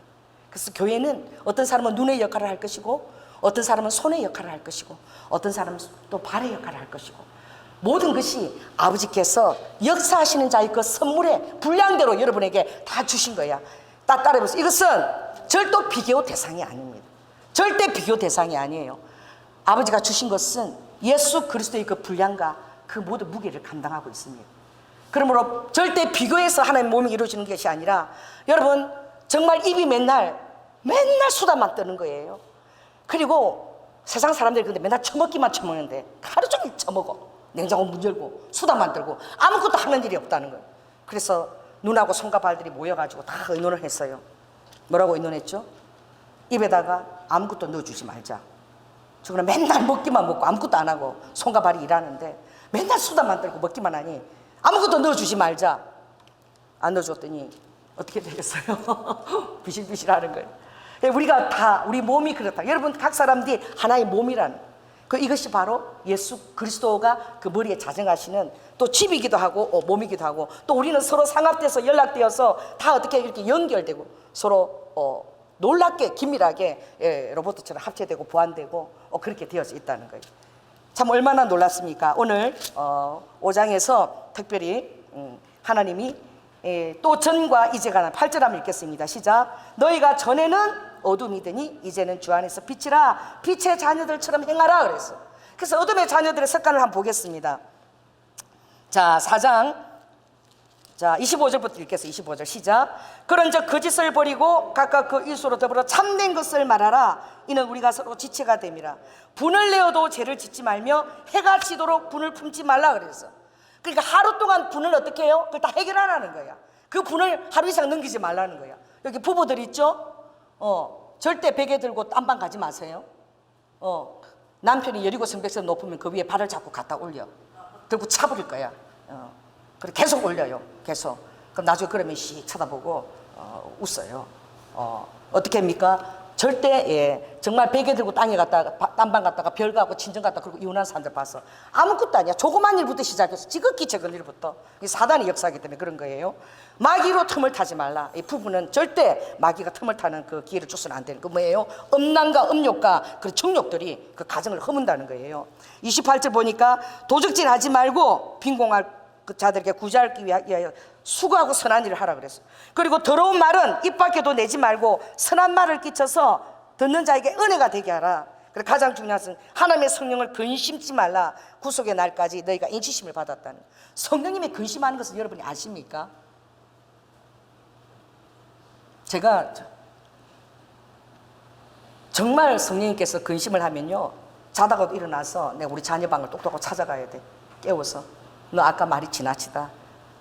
그래서 교회는 어떤 사람은 눈의 역할을 할 것이고, 어떤 사람은 손의 역할을 할 것이고, 어떤 사람은 또 발의 역할을 할 것이고, 모든 것이 아버지께서 역사하시는 자의 그 선물의 분량대로 여러분에게 다 주신 거야. 따라해보세요. 이것은 절대 비교 대상이 아닙니다. 절대 비교 대상이 아니에요. 아버지가 주신 것은 예수 그리스도의 그 분량과 그 모든 무게를 감당하고 있습니다. 그러므로 절대 비교해서 하나님의 몸이 이루어지는 것이 아니라, 여러분 정말 입이 맨날 수다만 떠는 거예요. 그리고 세상 사람들이 근데 맨날 처먹기만 처먹는데 하루 종일 처먹어. 냉장고 문 열고 수다만 들고 아무것도 하는 일이 없다는 거예요. 그래서 눈하고 손과 발들이 모여가지고 다 의논을 했어요. 뭐라고 의논했죠? 입에다가 아무것도 넣어주지 말자. 저거는 맨날 먹기만 먹고 아무것도 안 하고 손과 발이 일하는데 맨날 수다만 들고 먹기만 하니 아무것도 넣어주지 말자. 안 넣어줬더니 어떻게 되겠어요? 비실비실하는 거예요. 우리가 다 우리 몸이 그렇다. 여러분 각 사람들이 하나의 몸이라는 이것이 바로 예수 그리스도가 그 머리에 자정하시는 또 집이기도 하고 몸이기도 하고, 또 우리는 서로 상합돼서 연락되어서 다 어떻게 이렇게 연결되고 서로 놀랍게 긴밀하게 로봇처럼 합체되고 보완되고 그렇게 되어져 있다는 거예요. 참 얼마나 놀랐습니까? 오늘 5장에서 특별히 하나님이 또 전과 이제가 나 8절 한번 읽겠습니다. 시작. 너희가 전에는 어둠이더니 이제는 주 안에서 빛이라 빛의 자녀들처럼 행하라 그랬어. 그래서 어둠의 자녀들의 습관을 한번 보겠습니다. 자, 4장 자 25절부터 읽겠어요. 25절 시작. 그런즉 거짓을 버리고 각각 그 일소로 더불어 참된 것을 말하라. 이는 우리가 서로 지체가 됨이라. 분을 내어도 죄를 짓지 말며 해가 지도록 분을 품지 말라 그랬어. 그러니까 하루 동안 분을 어떻게 해요? 그걸 다 해결하라는 거야. 그 분을 하루 이상 넘기지 말라는 거야. 여기 부부들 있죠? 절대 베개 들고 딴방 가지 마세요. 남편이 여리고 성백성 높으면 그 위에 발을 자꾸 갖다 올려. 들고 차버릴 거야. 그래 계속 올려요. 계속. 그럼 나중에 그러면 씩 쳐다보고 웃어요. 어떻게 합니까? 절대 정말 베개 들고 땅에 갔다가 딴방 갔다가 별 가고 친정 갔다가 그리고 이혼한 사람들 봤어. 아무것도 아니야. 조그만 일부터 시작해서 지극히 작은 일부터. 사단의 역사이기 때문에 그런 거예요. 마귀로 틈을 타지 말라. 이 부부는 절대 마귀가 틈을 타는 그 기회를 줘서는 안 되는 거 뭐예요? 음란과 음욕과 그 정욕들이 그 가정을 허문다는 거예요. 28절 보니까 도적질 하지 말고 빈공할 그 자들에게 구제하기 위하여 수고하고 선한 일을 하라 그랬어요. 그리고 더러운 말은 입 밖에도 내지 말고 선한 말을 끼쳐서 듣는 자에게 은혜가 되게 하라. 그리고 가장 중요한 것은 하나님의 성령을 근심지 말라. 구속의 날까지 너희가 인치심을 받았다는. 성령님이 근심하는 것을 여러분이 아십니까? 제가 정말 성령님께서 근심을 하면요, 자다가도 일어나서 내가 우리 자녀 방을 똑똑하고 찾아가야 돼. 깨워서 너 아까 말이 지나치다.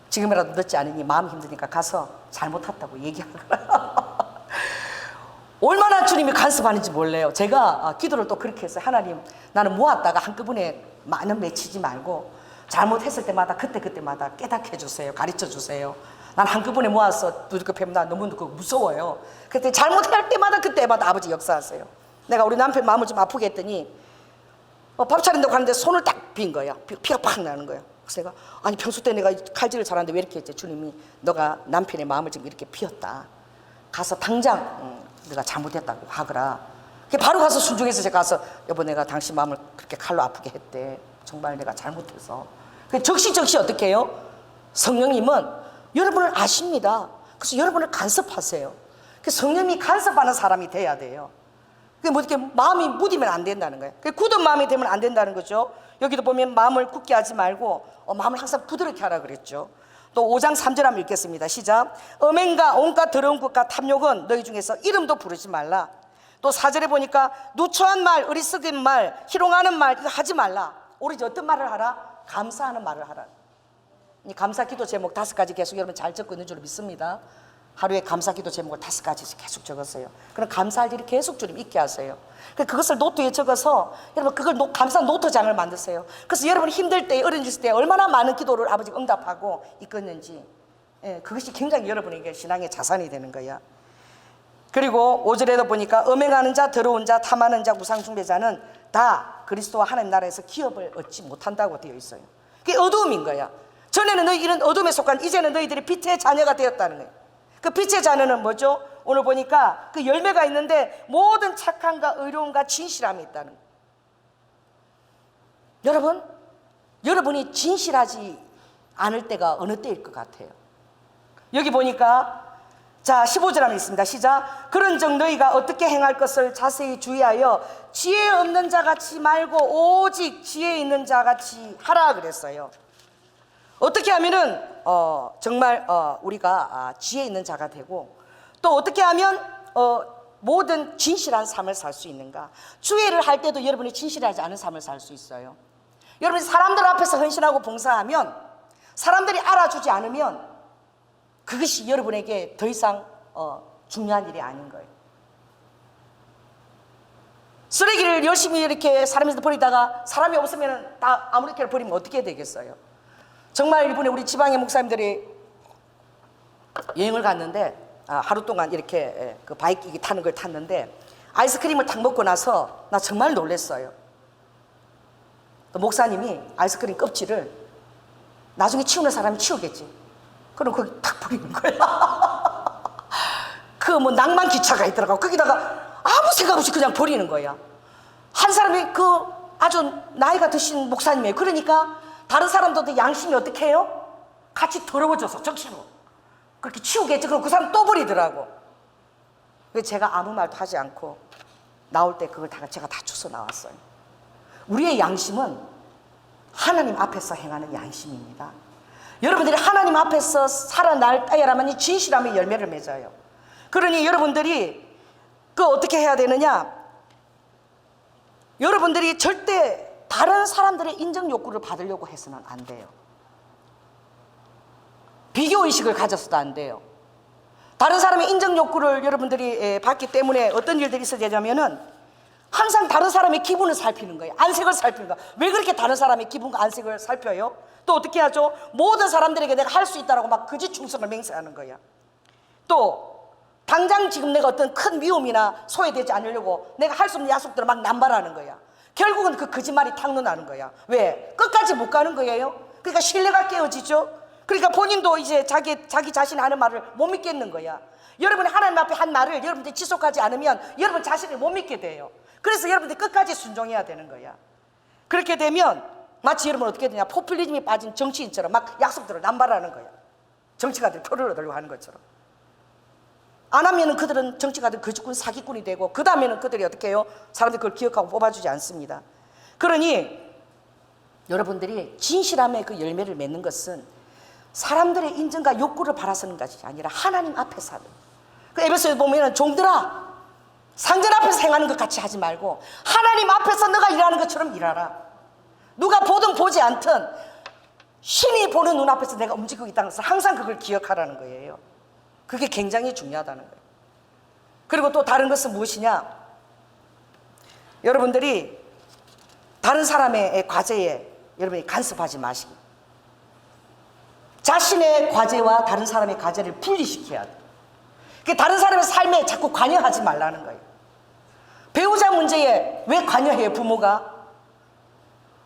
지금이라도 늦지 않으니 마음 힘드니까 가서 잘못했다고 얘기하거라. 얼마나 주님이 간섭하는지 몰라요. 제가 기도를 또 그렇게 했어요. 하나님, 나는 모았다가 한꺼번에 많은 맺히지 말고 잘못했을 때마다 그때마다 깨닫게 해주세요. 가르쳐 주세요. 난 한꺼번에 모아서 두둑 패면 나 너무 무서워요. 그때 잘못할 때마다 그때마다 아버지 역사하세요. 내가 우리 남편 마음을 좀 아프게 했더니 밥 차린다고 하는데 손을 딱 빈 거야. 피가 팍 나는 거야. 그래서 내가 아니 평소 때 내가 칼질을 잘하는데 왜 이렇게 했지? 주님이 너가 남편의 마음을 지금 이렇게 피웠다. 가서 당장 내가 잘못했다고 하거라. 바로 가서 순종해서 제가 가서 여보 내가 당신 마음을 그렇게 칼로 아프게 했대. 정말 내가 잘못해서. 적시적시 어떻게 해요? 성령님은 여러분을 아십니다. 그래서 여러분을 간섭하세요. 성령님이 간섭하는 사람이 돼야 돼요. 뭐 이렇게 마음이 무디면 안 된다는 거예요. 굳은 마음이 되면 안 된다는 거죠. 여기도 보면 마음을 굳게 하지 말고 마음을 항상 부드럽게 하라 그랬죠. 또 5장 3절 한번 읽겠습니다. 시작. 음행과 온갖 더러운 것과 탐욕은 너희 중에서 이름도 부르지 말라. 또 4절에 보니까 누추한 말, 어리석은 말, 희롱하는 말 이거 하지 말라. 오로지 어떤 말을 하라? 감사하는 말을 하라. 이 감사 기도 제목 5가지 계속 여러분 잘 적고 있는 줄 믿습니다. 하루에 감사 기도 제목을 5가지 계속 적었어요. 그럼 감사할 일이 계속 주님 있게 하세요. 그것을 노트에 적어서 여러분 그걸 감사 노트장을 만드세요. 그래서 여러분 힘들 때 어려질 때 얼마나 많은 기도를 아버지가 응답하고 이끌는지 그것이 굉장히 여러분에게 신앙의 자산이 되는 거야. 그리고 5절에도 보니까 음행하는 자, 더러운 자, 탐하는 자, 우상 숭배자는 다 그리스도와 하나님 나라에서 기업을 얻지 못한다고 되어 있어요. 그게 어두움인 거야. 전에는 너희들은 어둠에 속한 이제는 너희들이 빛의 자녀가 되었다는 거예요. 그 빛의 자녀는 뭐죠? 오늘 보니까 그 열매가 있는데 모든 착함과 의로움과 진실함이 있다는 거예요. 여러분, 여러분이 진실하지 않을 때가 어느 때일 것 같아요? 여기 보니까 자 15절 하면 있습니다. 시작. 그런즉 너희가 어떻게 행할 것을 자세히 주의하여 지혜 없는 자 같이 말고 오직 지혜 있는 자 같이 하라 그랬어요. 어떻게 하면은 정말 우리가 지혜 있는 자가 되고 또 어떻게 하면 모든 진실한 삶을 살 수 있는가? 주의를 할 때도 여러분이 진실하지 않은 삶을 살 수 있어요. 여러분이 사람들 앞에서 헌신하고 봉사하면 사람들이 알아주지 않으면 그것이 여러분에게 더 이상 중요한 일이 아닌 거예요. 쓰레기를 열심히 이렇게 사람에서 버리다가 사람이 없으면 다 아무렇게나 버리면 어떻게 되겠어요? 정말 일본에 우리 지방의 목사님들이 여행을 갔는데 하루 동안 이렇게 그 바이크 타는 걸 탔는데 아이스크림을 탁 먹고 나서 나 정말 놀랐어요. 또 목사님이 아이스크림 껍질을 나중에 치우는 사람이 치우겠지. 그럼 거기 탁 버리는 거야. 그 뭐 낭만 기차가 있더라고. 거기다가 아무 생각 없이 그냥 버리는 거야. 한 사람이 그 아주 나이가 드신 목사님이에요. 그러니까 다른 사람들도 양심이 어떻게 해요? 같이 더러워져서 정치로 그렇게 치우겠지. 그럼 그 사람 또 버리더라고. 그래서 제가 아무 말도 하지 않고 나올 때 그걸 제가 다 주워 나왔어요. 우리의 양심은 하나님 앞에서 행하는 양심입니다. 여러분들이 하나님 앞에서 살아날 때야라만 진실함의 열매를 맺어요. 그러니 여러분들이 어떻게 해야 되느냐? 여러분들이 절대 다른 사람들의 인정 욕구를 받으려고 해서는 안 돼요. 비교의식을 가져서도 안 돼요. 다른 사람의 인정 욕구를 여러분들이 받기 때문에 어떤 일들이 있어야 되냐면은 항상 다른 사람의 기분을 살피는 거예요. 안색을 살피는 거예요. 왜 그렇게 다른 사람의 기분과 안색을 살펴요? 또 어떻게 하죠? 모든 사람들에게 내가 할 수 있다라고 막 거짓 충성을 맹세하는 거야. 또 당장 지금 내가 어떤 큰 위험이나 소외되지 않으려고 내가 할 수 없는 약속들을 막 남발하는 거야. 결국은 그 거짓말이 탕로나는 거야. 왜? 끝까지 못 가는 거예요. 그러니까 신뢰가 깨어지죠. 그러니까 본인도 이제 자기 자신이 하는 말을 못 믿겠는 거야. 여러분이 하나님 앞에 한 말을 여러분들이 지속하지 않으면 여러분 자신을 못 믿게 돼요. 그래서 여러분들이 끝까지 순종해야 되는 거야. 그렇게 되면 마치 여러분 어떻게 되냐, 포퓰리즘에 빠진 정치인처럼 막 약속들을 남발하는 거야. 정치가들이 표를 얻으려고 하는 것처럼. 안 하면은 그들은 정치가들 거짓꾼 사기꾼이 되고, 그 다음에는 그들이 어떻게 해요? 사람들이 그걸 기억하고 뽑아주지 않습니다. 그러니 여러분들이 진실함의 그 열매를 맺는 것은 사람들의 인정과 욕구를 바라서는 것이 아니라 하나님 앞에서 하는. 그 에베소에 보면은 종들아, 상전 앞에서 행하는 것 같이 하지 말고 하나님 앞에서 너가 일하는 것처럼 일하라. 누가 보든 보지 않든 신이 보는 눈앞에서 내가 움직이고 있다는 것을 항상 그걸 기억하라는 거예요. 그게 굉장히 중요하다는 거예요. 그리고 또 다른 것은 무엇이냐? 여러분들이 다른 사람의 과제에 여러분이 간섭하지 마시고 자신의 과제와 다른 사람의 과제를 분리시켜야 돼요. 다른 사람의 삶에 자꾸 관여하지 말라는 거예요. 배우자 문제에 왜 관여해요, 부모가?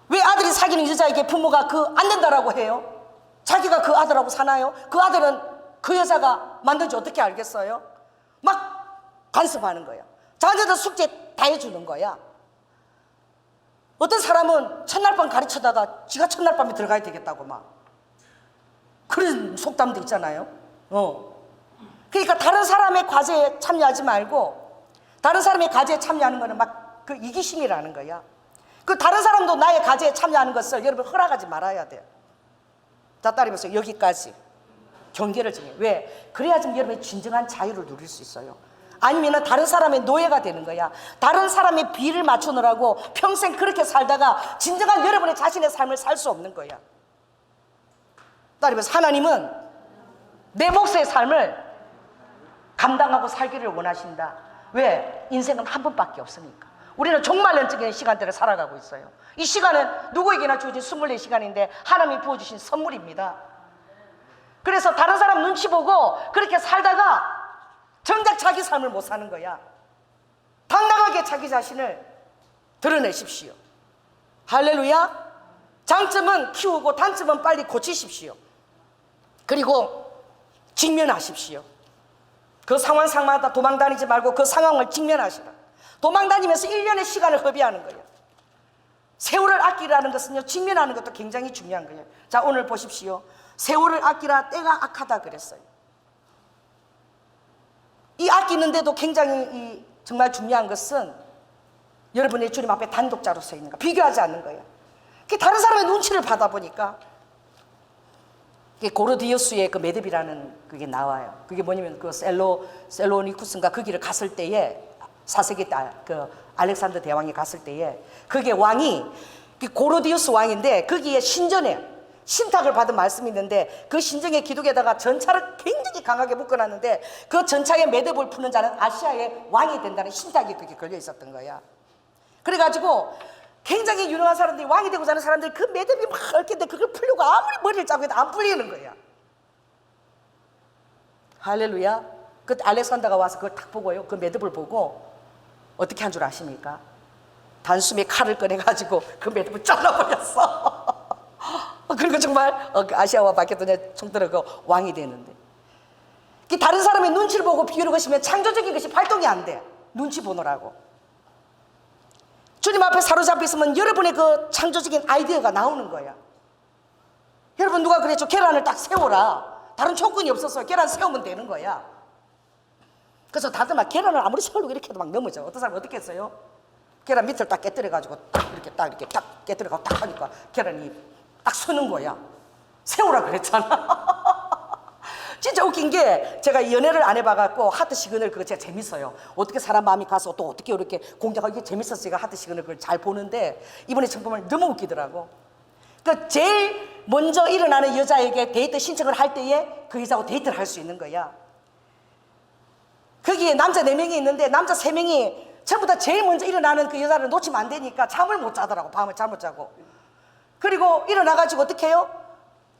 왜 아들이 사귀는 여자에게 부모가 안 된다라고 해요? 자기가 그 아들하고 사나요? 그 아들은 그 여자가 만든지 어떻게 알겠어요? 막 간섭하는 거예요. 자기들 숙제 다 해주는 거야. 어떤 사람은 첫날 밤 가르쳐다가 지가 첫날 밤에 들어가야 되겠다고 막 그런 속담도 있잖아요. 그러니까 다른 사람의 과제에 참여하지 말고, 다른 사람의 과제에 참여하는 거는 막 그 이기심이라는 거야. 그 다른 사람도 나의 과제에 참여하는 것을 여러분 허락하지 말아야 돼요. 자, 따라해보세요. 여기까지 경계를 정해. 왜? 그래야 좀 여러분의 진정한 자유를 누릴 수 있어요. 아니면 다른 사람의 노예가 되는 거야. 다른 사람의 비를 맞추느라고 평생 그렇게 살다가 진정한 여러분의 자신의 삶을 살 수 없는 거야. 따라해보세요. 하나님은 내 몫의 삶을 감당하고 살기를 원하신다. 왜? 인생은 한 번밖에 없으니까. 우리는 종말론적인 시간대를 살아가고 있어요. 이 시간은 누구에게나 주어진 24시간인데 하나님이 부어주신 선물입니다. 그래서 다른 사람 눈치 보고 그렇게 살다가 정작 자기 삶을 못 사는 거야. 당당하게 자기 자신을 드러내십시오. 할렐루야. 장점은 키우고 단점은 빨리 고치십시오. 그리고 직면하십시오. 그 상황마다 도망다니지 말고 그 상황을 직면하시라. 도망다니면서 1년의 시간을 허비하는 거예요. 세월을 아끼라는 것은요, 직면하는 것도 굉장히 중요한 거예요. 자, 오늘 보십시오. 세월을 아끼라, 때가 악하다 그랬어요. 이 아끼는데도 굉장히 정말 중요한 것은 여러분의 주님 앞에 단독자로 서 있는 거, 비교하지 않는 거예요. 다른 사람의 눈치를 받아보니까 고르디우스의 그 매듭이라는 그게 나와요. 그게 뭐냐면 그 셀로니쿠스인가 거기를 갔을 때에 4세기 때 그 알렉산더 대왕이 갔을 때에 그게 왕이 고르디우스 왕인데 거기에 신전에 신탁을 받은 말씀이 있는데 그 신정의 기둥에다가 전차를 굉장히 강하게 묶어놨는데 그 전차의 매듭을 푸는 자는 아시아의 왕이 된다는 신탁이 그게 걸려 있었던 거야. 그래가지고 굉장히 유능한 사람들이 왕이 되고자 하는 사람들이 그 매듭이 막 얽힌데 그걸 풀려고 아무리 머리를 짜고 해도 안 풀리는 거야. 할렐루야. 그 알렉산더가 와서 그걸 딱 보고요, 그 매듭을 보고 어떻게 한 줄 아십니까? 단숨에 칼을 꺼내가지고 그 매듭을 잘라버렸어. 그리고 정말 아시아와 마케도니아 총독이 왕이 되는데, 다른 사람의 눈치를 보고 비교를 것이면 창조적인 것이 발동이 안 돼. 눈치 보느라고. 주님 앞에 사로잡혀 있으면 여러분의 그 창조적인 아이디어가 나오는 거야. 여러분 누가 그랬죠? 계란을 딱 세워라. 다른 조건이 없어서 계란 세우면 되는 거야. 그래서 다들 막 계란을 아무리 세우려고 이렇게 해도 막 넘어져. 어떤 사람은 어떻게 했어요? 계란 밑을 딱 깨뜨려가지고 딱 이렇게 딱 깨뜨려가지고 딱 하니까 계란이 딱 서는 거야. 세우라 그랬잖아. 진짜 웃긴 게 제가 연애를 안 해봐갖고 하트 시그널 그거 제가 재밌어요. 어떻게 사람 마음이 가서 또 어떻게 이렇게 공략하기 이게 재밌었어요. 제가 하트 시그널 그걸 잘 보는데 이번에 정말 너무 웃기더라고. 그러니까 제일 먼저 일어나는 여자에게 데이트 신청을 할 때에 그 여자하고 데이트를 할 수 있는 거야. 거기에 남자 4명이 있는데 남자 3명이 전부 다 제일 먼저 일어나는 그 여자를 놓치면 안 되니까 잠을 못 자더라고. 밤을 잠 못 자고. 그리고 일어나가지고 어떻게 해요?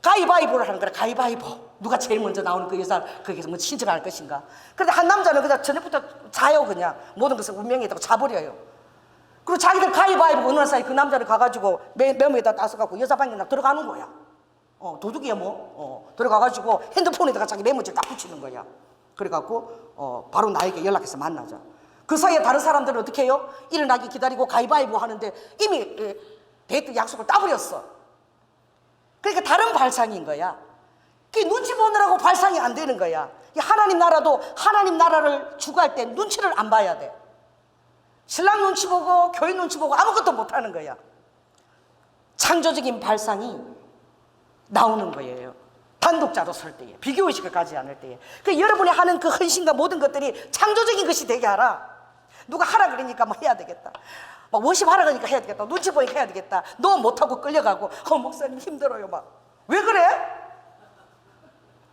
가위바위보를 하는 거야. 가위바위보. 누가 제일 먼저 나오는 그 여자 거기서 뭐 신청할 것인가. 그런데 한 남자는 그냥 저녁부터 자요. 그냥 모든 것을 운명에 있다고 자버려요. 그리고 자기들 가위바위보 어느 날 사이 그 남자를 가가지고 메모에다 따서갖고 여자 방에 들어가는 거야. 도둑이야 뭐. 들어가가지고 핸드폰에다가 자기 메모지를 딱 붙이는 거야. 그래갖고 바로 나에게 연락해서 만나자. 그 사이에 다른 사람들은 어떻게 해요? 일어나기 기다리고 가위바위보 하는데 이미 데이트 약속을 따버렸어. 그러니까 다른 발상인 거야. 그게 눈치 보느라고 발상이 안 되는 거야. 하나님 나라도 하나님 나라를 추구할 때 눈치를 안 봐야 돼. 신랑 눈치 보고 교인 눈치 보고 아무것도 못 하는 거야. 창조적인 발상이 나오는 거예요. 단독자로 설 때에, 비교의식을 가지지 않을 때에. 그 여러분이 하는 그 헌신과 모든 것들이 창조적인 것이 되게 하라. 누가 하라 그러니까 뭐 해야 되겠다. 막 워십 하라 그러니까 해야 되겠다. 눈치 보니까 해야 되겠다. 너 못하고 끌려가고 목사님 힘들어요 막. 왜 그래?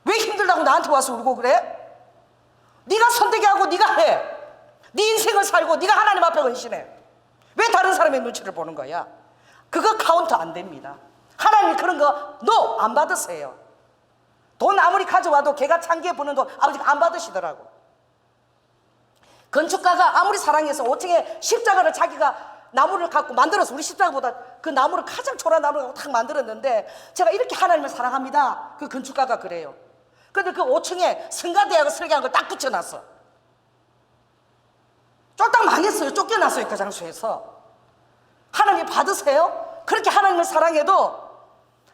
왜 힘들다고 나한테 와서 울고 그래? 네가 선택하고 네가 해. 네 인생을 살고 네가 하나님 앞에 헌신해. 왜 다른 사람의 눈치를 보는 거야? 그거 카운트 안 됩니다. 하나님이 그런 거 너 안 받으세요. 돈 아무리 가져와도 걔가 창기에 부는 돈 아버지가 안 받으시더라고. 건축가가 아무리 사랑해서 5층에 십자가를 자기가 나무를 갖고 만들어서 우리 십자가보다 그 나무를 가장 초라한 나무를 갖고 탁 만들었는데 제가 이렇게 하나님을 사랑합니다. 그 건축가가 그래요. 근데 그 5층에 성가대학을 설계한 걸 딱 붙여놨어. 쫄딱 망했어요. 쫓겨났어요. 그 장소에서. 하나님 받으세요? 그렇게 하나님을 사랑해도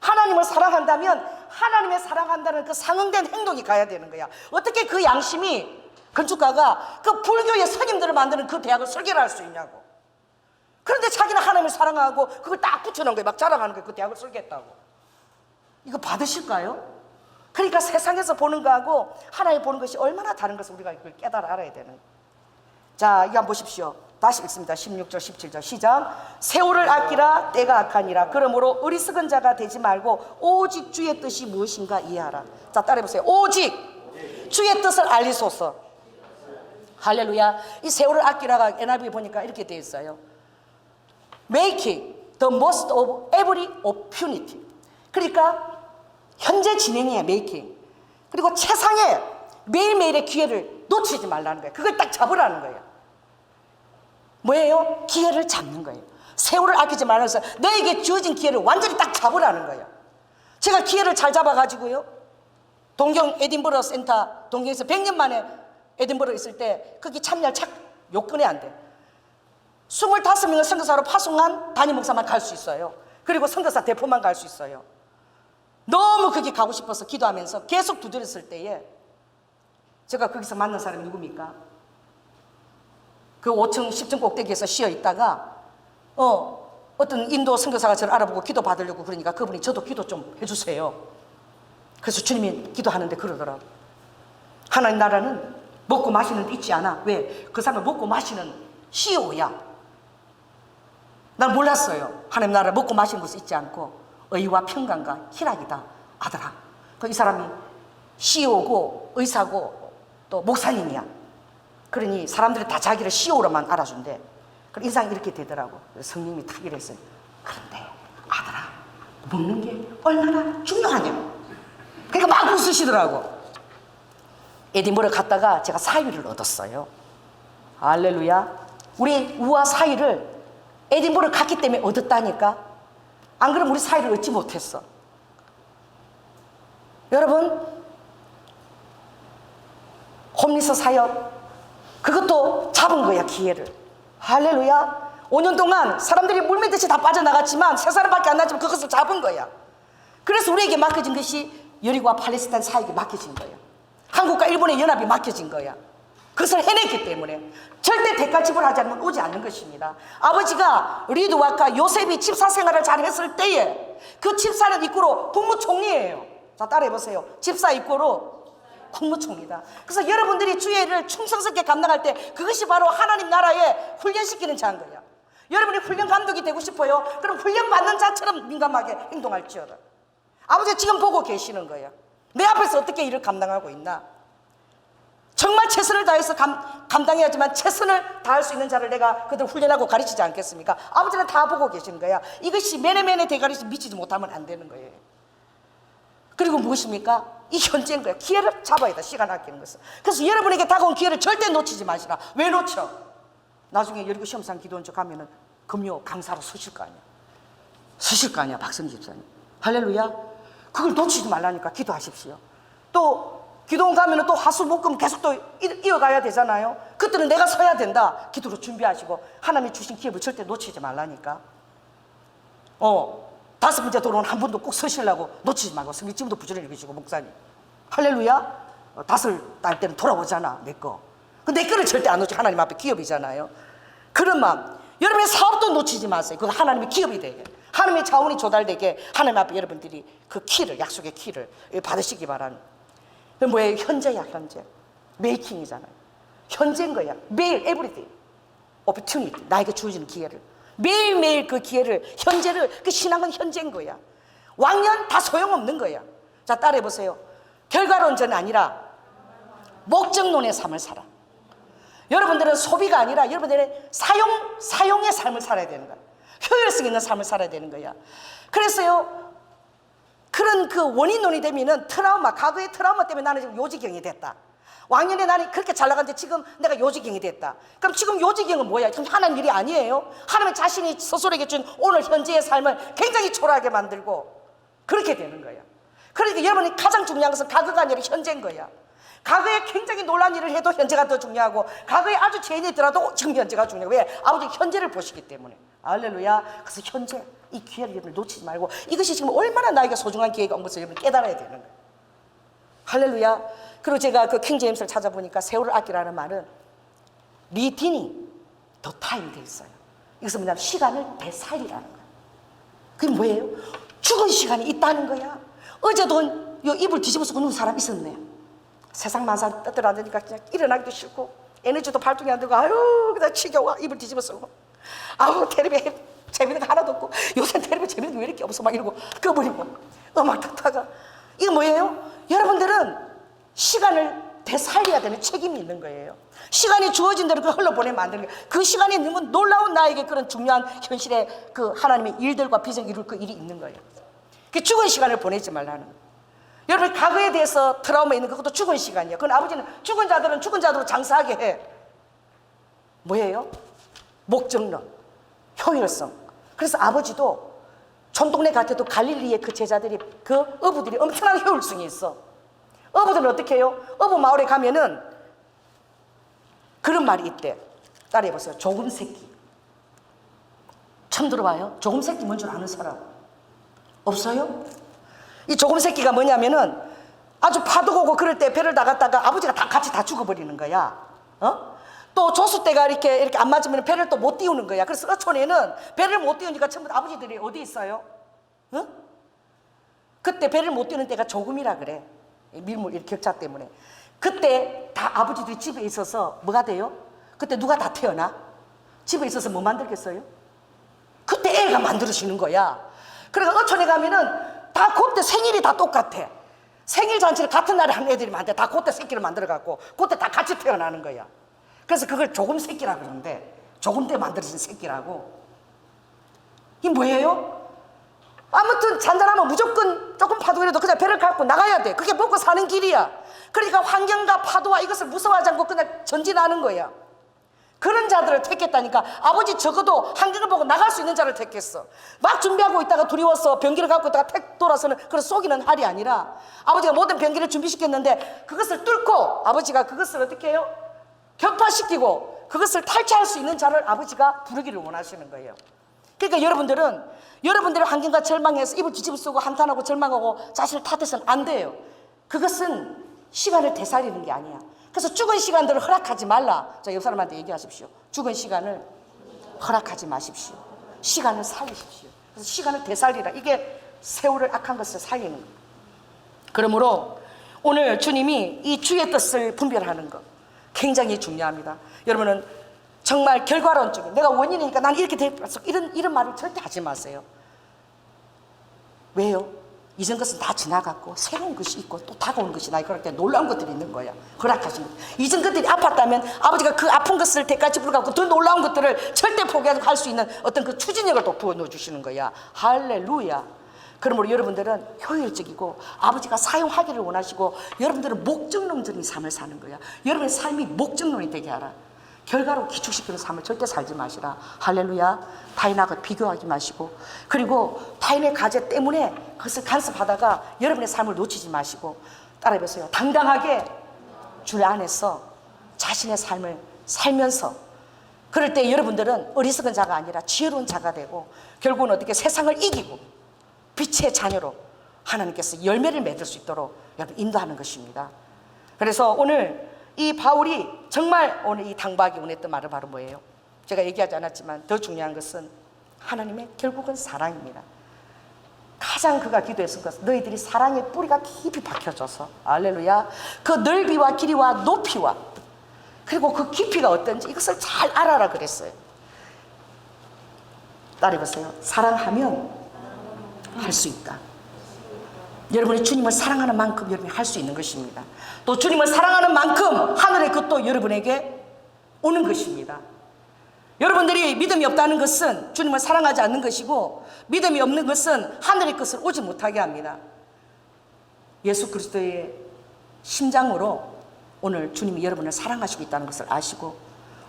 하나님을 사랑한다면 하나님의 사랑한다는 그 상응된 행동이 가야 되는 거야. 어떻게 그 양심이 건축가가 그 불교의 스님들을 만드는 그 대학을 설계를 할 수 있냐고. 그런데 자기는 하나님을 사랑하고 그걸 딱 붙여놓은 거예요. 막 자랑하는 거예요. 그 대학을 설계했다고. 이거 받으실까요? 그러니까 세상에서 보는 거하고 하나님 보는 것이 얼마나 다른 것을 우리가 이걸 깨달아 알아야 되는 거예요. 자, 이거 한번 보십시오. 다시 읽습니다. 16절 17절 시작. 세월을 아끼라 때가 악하니라. 그러므로 어리석은 자가 되지 말고 오직 주의 뜻이 무엇인가 이해하라. 자, 따라해보세요. 오직 주의 뜻을 알리소서. 할렐루야. 이 세월을 아끼라가 NIV 보니까 이렇게 되어 있어요. Making the most of every opportunity. 그러니까 현재 진행이에요. Making. 그리고 최상의 매일매일의 기회를 놓치지 말라는 거예요. 그걸 딱 잡으라는 거예요. 뭐예요? 기회를 잡는 거예요. 세월을 아끼지 말아서 너에게 주어진 기회를 완전히 딱 잡으라는 거예요. 제가 기회를 잘 잡아가지고요. 동경 에딘버러 센터, 동경에서 100년 만에 에딘버러 있을 때 거기 참여할 요건이 안 돼. 25명의 선교사로 파송한 담임 목사만 갈 수 있어요. 그리고 선교사 대표만 갈 수 있어요. 너무 거기 가고 싶어서 기도하면서 계속 두드렸을 때에 제가 거기서 만난 사람이 누굽니까? 그 5층 10층 꼭대기에서 쉬어 있다가 어떤 인도 선교사가 저를 알아보고 기도 받으려고 그러니까 그분이 저도 기도 좀 해주세요. 그래서 주님이 기도하는데 그러더라고. 하나님 나라는 먹고 마시는 데 있지 않아. 왜? 그 사람은 먹고 마시는 CEO야. 난 몰랐어요. 하나님 나라 먹고 마시는 곳이 있지 않고 의와 평강과 희락이다. 아들아. 이 사람이 CEO고 의사고 또 목사님이야. 그러니 사람들이 다 자기를 CEO로만 알아준대. 그럼 인상이 이렇게 되더라고. 성령님이 탁 이랬어요. 그런데 아들아, 먹는 게 얼마나 중요하냐. 그러니까 막 웃으시더라고. 에딘버러 갔다가 제가 사위를 얻었어요. 할렐루야. 우리 우와 사위를 에딘버러 갔기 때문에 얻었다니까. 안 그러면 우리 사위를 얻지 못했어. 여러분, 홈리스 사역 그것도 잡은 거야, 기회를. 할렐루야. 5년 동안 사람들이 물매듯이 다 빠져나갔지만 3사람밖에 안 나지만 그것을 잡은 거야. 그래서 우리에게 맡겨진 것이 여리고와 팔레스타인 사이에 맡겨진 거예요. 한국과 일본의 연합이 맡겨진 거야. 그것을 해냈기 때문에 절대 대가 지불하지 않으면 오지 않는 것입니다. 아버지가 리드와카 요셉이 집사 생활을 잘했을 때에 그 집사는 이꼬로 국무총리예요. 자, 따라해보세요. 집사 이꼬로 국무총리다. 그래서 여러분들이 주의 일을 충성스럽게 감당할 때 그것이 바로 하나님 나라에 훈련시키는 자인 거야. 여러분이 훈련 감독이 되고 싶어요? 그럼 훈련 받는 자처럼 민감하게 행동할지어다. 아버지가 지금 보고 계시는 거야. 내 앞에서 어떻게 일을 감당하고 있나? 정말 최선을 다해서 감당해야지만 최선을 다할 수 있는 자를 내가 그들 훈련하고 가르치지 않겠습니까? 아버지는 다 보고 계시는 거야. 이것이 매네매네 대가리에서 미치지 못하면 안 되는 거예요. 그리고 무엇입니까? 이 현재인 거예요. 기회를 잡아야 돼. 시간 아끼는 것은. 그래서 여러분에게 다가온 기회를 절대 놓치지 마시라. 왜 놓쳐? 나중에 여리고 시험상 기도원 쪽 가면은 금요 강사로 서실 거 아니야. 서실 거 아니야. 박성기 집사님. 할렐루야. 그걸 놓치지 말라니까 기도하십시오. 또 기도원 가면은 또 화수목금 계속 또 이어가야 되잖아요. 그때는 내가 서야 된다. 기도로 준비하시고 하나님이 주신 기회를 절대 놓치지 말라니까. 5번째 도로는 한 번도 꼭 서시려고 놓치지 말고 성경 지금도 부지런히 읽으시고 목사님. 할렐루야. 5달 때는 돌아오잖아. 내 거. 내 거를 절대 안 놓치. 하나님 앞에 기업이잖아요. 그런 마음. 여러분의 사업도 놓치지 마세요. 그거 하나님의 기업이 되게. 하나님의 자원이 조달되게 하나님 앞에 여러분들이 그 키를, 약속의 키를 받으시기 바랍니다. 그 뭐예요? 현재야, 현재. 메이킹이잖아요. 현재인 거야. 매일, everyday. opportunity. 나에게 주어지는 기회를. 매일매일 그 기회를, 현재를, 그 신앙은 현재인 거야. 왕년 다 소용없는 거야. 자, 따라해보세요. 결과론전 아니라 목적론의 삶을 살아. 여러분들은 소비가 아니라 여러분들의 사용의 삶을 살아야 되는 거야. 효율성 있는 삶을 살아야 되는 거야. 그래서요, 그런 그 원인론이 되면은 트라우마, 과거의 트라우마 때문에 나는 지금 요지경이 됐다. 왕년에 나는 그렇게 잘 나갔는데 지금 내가 요지경이 됐다. 그럼 지금 요지경은 뭐야? 그럼 하나님 일이 아니에요? 하나님 자신이 스스로에게 준 오늘 현재의 삶을 굉장히 초라하게 만들고 그렇게 되는 거야. 그러니까 여러분이 가장 중요한 것은 과거가 아니라 현재인 거야. 과거에 굉장히 놀란 일을 해도 현재가 더 중요하고 과거에 아주 죄인이 있더라도 지금 현재가 중요해요. 왜? 아버지 현재를 보시기 때문에. 할렐루야. 그래서 현재 이 기회를 여러분 놓치지 말고 이것이 지금 얼마나 나에게 소중한 기회가 온 것을 여러분 깨달아야 되는 거예요. 할렐루야. 그리고 제가 그 킹제임스를 찾아보니까 세월을 아끼라는 말은 리디닝 더 타임 돼 있어요. 이것은 뭐냐면 시간을 되살리라는 거예요. 그게 뭐예요? 죽은 시간이 있다는 거야. 어제도 요 이불 뒤집어서 누운 사람 있었네. 세상 만사 떠들어앉으니까 그냥 일어나기도 싫고 에너지도 발동이 안 되고 아유 그냥 지겨워. 이불 뒤집어서 아우 텔레비 재밌는 거 하나도 없고 요새 텔레비 재밌는 거 왜 이렇게 없어 막 이러고 꺼버리고 음악 듣다가 이거 뭐예요? 여러분들은 시간을 되살려야 되는 책임이 있는 거예요. 시간이 주어진 대로 그 흘러보내면 안 되는 거예요. 그 시간이 너무 놀라운 나에게 그런 중요한 현실의 그 하나님의 일들과 비전 이룰 그 일이 있는 거예요. 그 죽은 시간을 보내지 말라는 거예요. 여러분 과거에 대해서 트라우마 있는 그것도 죽은 시간이에요. 그건 아버지는 죽은 자들은 죽은 자들로 장사하게 해. 뭐예요? 목적론, 효율성. 그래서 아버지도 전동네 같아도 갈릴리의 그 제자들이 그 어부들이 엄청난 효율성이 있어. 어부들은 어떻게 해요? 어부 마을에 가면은 그런 말이 있대. 따라해보세요. 조금 새끼. 처음 들어봐요? 조금 새끼 뭔 줄 아는 사람 없어요? 이 조금 새끼가 뭐냐면은 아주 파도가 오고 그럴 때 배를 나갔다가 아버지가 다 같이 다 죽어버리는 거야. 또 조수대가 이렇게 안 맞으면 배를 또 못 띄우는 거야. 그래서 어촌에는 배를 못 띄우니까 전부 다 아버지들이 어디 있어요? 그때 배를 못 띄우는 때가 조금이라 그래. 밀물 이렇게 격차 때문에. 그때 다 아버지들이 집에 있어서 뭐가 돼요? 그때 누가 다 태어나? 집에 있어서 뭐 만들겠어요? 그때 애가 만들어지는 거야. 그러니까 어촌에 가면은 다 그때 생일이 다 똑같아. 생일 잔치를 같은 날에 하는 애들이 많대. 다 그때 새끼를 만들어갖고 그때 다 같이 태어나는 거야. 그래서 그걸 조금 새끼라고 그러는데 조금 때 만들어진 새끼라고. 이게 뭐예요? 아무튼 잔잔하면 무조건 조금 파도라도 그냥 배를 갖고 나가야 돼. 그게 먹고 사는 길이야. 그러니까 환경과 파도와 이것을 무서워하지 않고 그냥 전진하는 거야. 그런 자들을 택했다니까. 아버지 적어도 환경을 보고 나갈 수 있는 자를 택했어. 막 준비하고 있다가 두려워서 변기를 갖고 있다가 택 돌아서는 그런 속이는 할이 아니라 아버지가 모든 변기를 준비시켰는데 그것을 뚫고 아버지가 그것을 어떻게 해요? 격파시키고 그것을 탈취할 수 있는 자를 아버지가 부르기를 원하시는 거예요. 그러니까 여러분들은 여러분들의 환경과 절망해서 입을 뒤집어 쓰고 한탄하고 절망하고 자신을 탓해서는 안 돼요. 그것은 시간을 되살리는 게 아니야. 그래서 죽은 시간들을 허락하지 말라. 자, 옆 사람한테 얘기하십시오. 죽은 시간을 허락하지 마십시오. 시간을 살리십시오. 그래서 시간을 되살리라. 이게 세월을 악한 것을 살리는 거예요. 그러므로 오늘 주님이 이 주의 뜻을 분별하는 것 굉장히 중요합니다. 여러분은 정말 결과론적인, 내가 원인이니까 난 이렇게 됐어, 이런 말을 절대 하지 마세요. 왜요? 이전 것은 다 지나갔고 새로운 것이 있고 또 다가오는 것이 나 그럴 때 놀라운 것들이 있는 거야. 허락하신 것. 이전 것들이 아팠다면 아버지가 그 아픈 것을 대까지 불어갖고 더 놀라운 것들을 절대 포기하지 할 수 있는 어떤 그 추진력을 또 부어넣어 주시는 거야. 할렐루야. 그러므로 여러분들은 효율적이고 아버지가 사용하기를 원하시고 여러분들은 목적론적인 삶을 사는 거야. 여러분의 삶이 목적론이 되게 하라. 결과로 기축시키는 삶을 절대 살지 마시라. 할렐루야. 타인하고 비교하지 마시고, 그리고 타인의 가제 때문에 그것을 간섭하다가 여러분의 삶을 놓치지 마시고, 따라해보세요. 당당하게 주 안에서 자신의 삶을 살면서, 그럴 때 여러분들은 어리석은 자가 아니라 지혜로운 자가 되고, 결국은 어떻게 세상을 이기고 빛의 자녀로 하나님께서 열매를 맺을 수 있도록 여러분 인도하는 것입니다. 그래서 오늘 이 바울이 정말 오늘 이 당박이 원했던 말은 바로 뭐예요? 제가 얘기하지 않았지만 더 중요한 것은 하나님의 결국은 사랑입니다. 가장 그가 기도했던 것은 너희들이 사랑의 뿌리가 깊이 박혀져서, 할렐루야, 그 넓이와 길이와 높이와 그리고 그 깊이가 어떤지 이것을 잘 알아라 그랬어요. 따라해보세요. 사랑하면 할 수 있다. 여러분이 주님을 사랑하는 만큼 여러분이 할 수 있는 것입니다. 또 주님을 사랑하는 만큼 하늘의 것도 여러분에게 오는 것입니다. 여러분들이 믿음이 없다는 것은 주님을 사랑하지 않는 것이고, 믿음이 없는 것은 하늘의 것을 오지 못하게 합니다. 예수 그리스도의 심장으로 오늘 주님이 여러분을 사랑하시고 있다는 것을 아시고,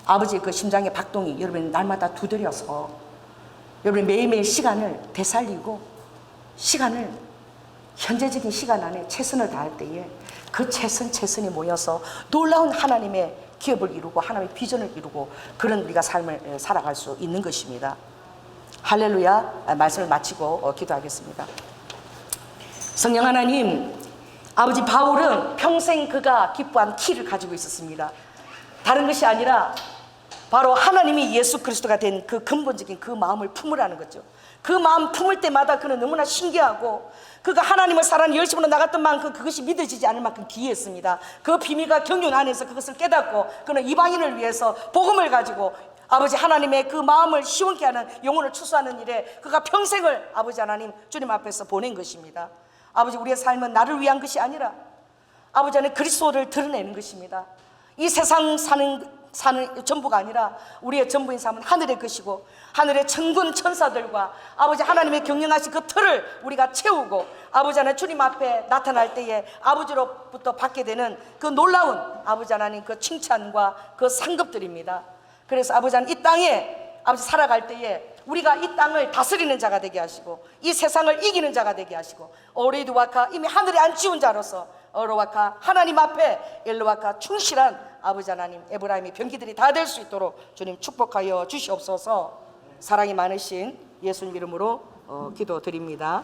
아버지의 그 심장의 박동이 여러분이 날마다 두드려서 여러분이 매일매일 시간을 되살리고, 시간을 현재적인 시간 안에 최선을 다할 때에 그 최선이 모여서 놀라운 하나님의 기업을 이루고 하나님의 비전을 이루고 그런 우리가 삶을 살아갈 수 있는 것입니다. 할렐루야. 말씀을 마치고 기도하겠습니다. 성령 하나님, 아버지 바울은 평생 그가 기뻐한 키를 가지고 있었습니다. 다른 것이 아니라 바로 하나님이 예수 그리스도가 된 그 근본적인 그 마음을 품으라는 거죠. 그 마음 품을 때마다 그는 너무나 신기하고, 그가 하나님을 사랑하는 열심으로 나갔던 만큼 그것이 믿어지지 않을 만큼 기이했습니다. 그 비밀과 경륜 안에서 그것을 깨닫고 그는 이방인을 위해서 복음을 가지고 아버지 하나님의 그 마음을 시원케 하는 영혼을 추수하는 일에 그가 평생을 아버지 하나님 주님 앞에서 보낸 것입니다. 아버지, 우리의 삶은 나를 위한 것이 아니라 아버지 안에 그리스도를 드러내는 것입니다. 이 세상 사는 전부가 아니라 우리의 전부인 삶은 하늘의 것이고, 하늘의 천군 천사들과 아버지 하나님의 경영하신 그 틀을 우리가 채우고 아버지 하나님 주님 앞에 나타날 때에 아버지로부터 받게 되는 그 놀라운 아버지 하나님 그 칭찬과 그 상급들입니다. 그래서 아버지 하나님 이 땅에 아버지 살아갈 때에 우리가 이 땅을 다스리는 자가 되게 하시고 이 세상을 이기는 자가 되게 하시고, 오레이드와카 이미 하늘에 앉히운 자로서 어로와카 하나님 앞에 엘로와카 충실한 아버지 하나님 에브라임의 병기들이 다 될 수 있도록 주님 축복하여 주시옵소서. 사랑이 많으신 예수님 이름으로 기도드립니다.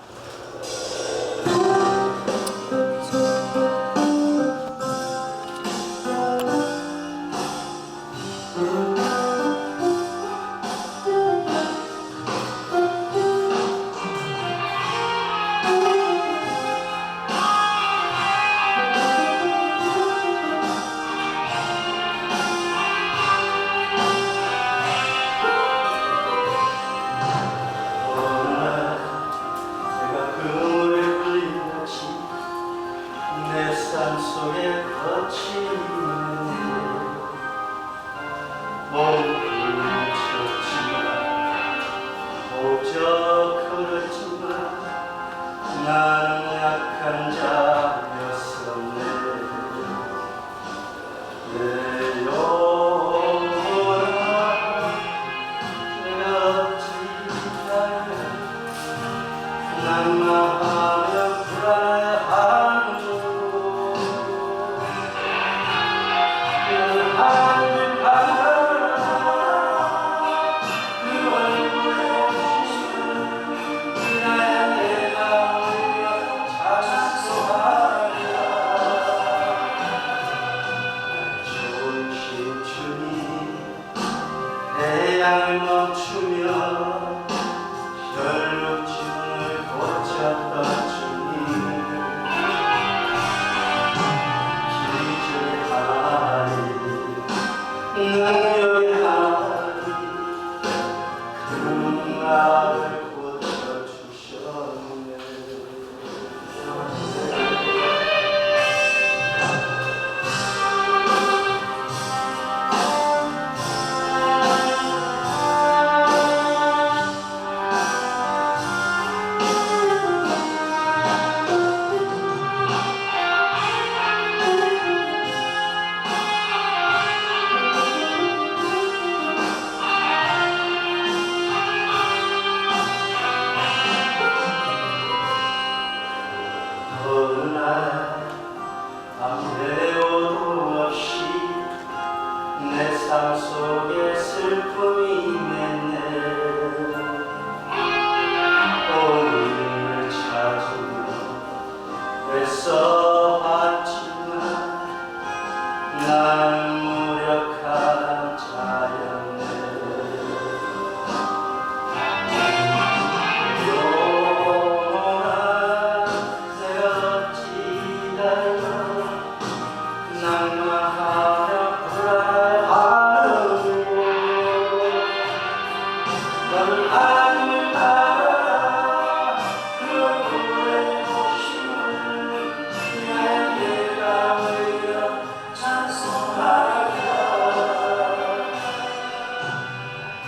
태양을 멈추며 혈육진을 고쳤던 주님, 기술하리 능력의 하나님, 그 나를 고쳐주셨네. 어느 날 아무데도 없이 내 삶 속에 슬픔이 맺네. 오늘을 찾으며 애써봤지만 나는 무력한 자였네. 영원한 내가 어찌하여 낭만하며 불안하는고. 너는 하나님을 알아. 그 구원하심을 내가 오히려 찬송하리라.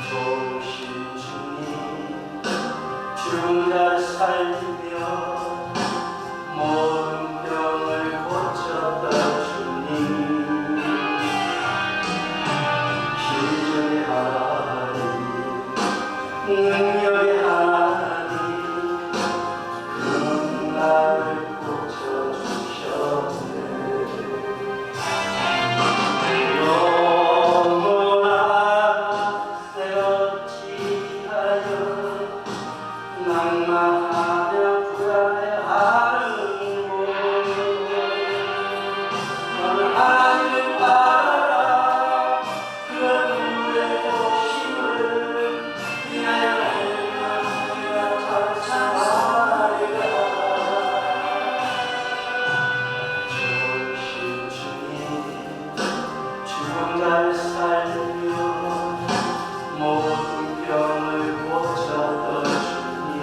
좋으신 주님, 죽은 자를 살리며 모든 병을 고쳤던 주님, 기적의 하나님, 능력의 하나님, 그 나를 고쳐주셨네. 영원한 내가 어찌하여 낭만하며 불안해하는고. 너는 하나님을 알아. 그 구의 오심을 위하여 내가 찬송하리라. 좋으신 주님, 죽은 자를 살리며 모든 병을 고쳤던 주님,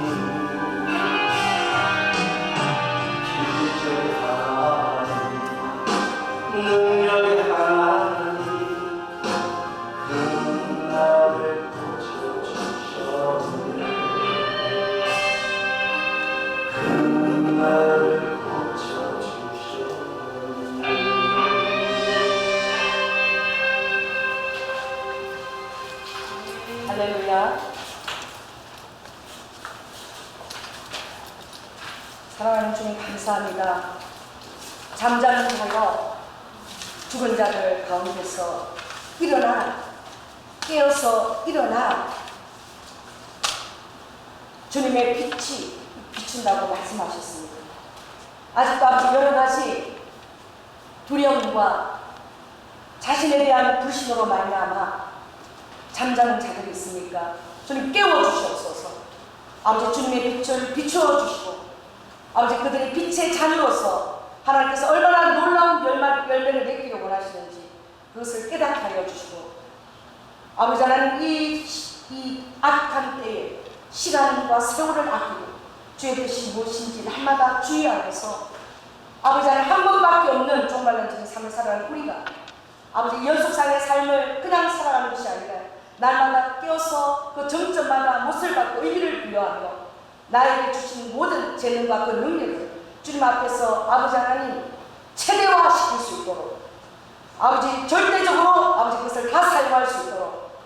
기적의 하나님, 능력의 하나님, 그 나를 고쳐주셨네. 그 나를 고쳐주셨네. 할렐루야. 사랑하는 주님 감사합니다. 잠자는 자여 죽은 자들 가운데서 일어나, 깨어서 일어나. 주님의 빛이 비춘다고 말씀하셨습니다. 아직도 아버지 여러 가지 두려움과 자신에 대한 불신으로 말미암아 잠자는 자들이 있으니까 주님 깨워주시옵소서. 아버지 주님의 빛을 비추어 주시고 아버지 그들이 빛의 자녀로서 하나님께서 얼마나 놀라운 열매를 맺기를 원하시는지 그것을 깨닫게 하여 주시고 아버지 하나님 이 악한 때에 시간과 세월을 아끼고 주의 뜻이 무엇인지 날마다 주의 안에서 아버지 하나님 한 번밖에 없는 종말론적인 삶을 살아가는 우리가 아버지 연속상의 삶을 그냥 살아가는 것이 아니라 날마다 깨어서 그 정점마다 못을 받고 의미를 부여하며 나에게 주신 모든 재능과 그 능력을 주님 앞에서 아버지 하나님 최대화시킬 수 있도록 아버지 절대적으로 아버지 그것을 다 사용할 수 있도록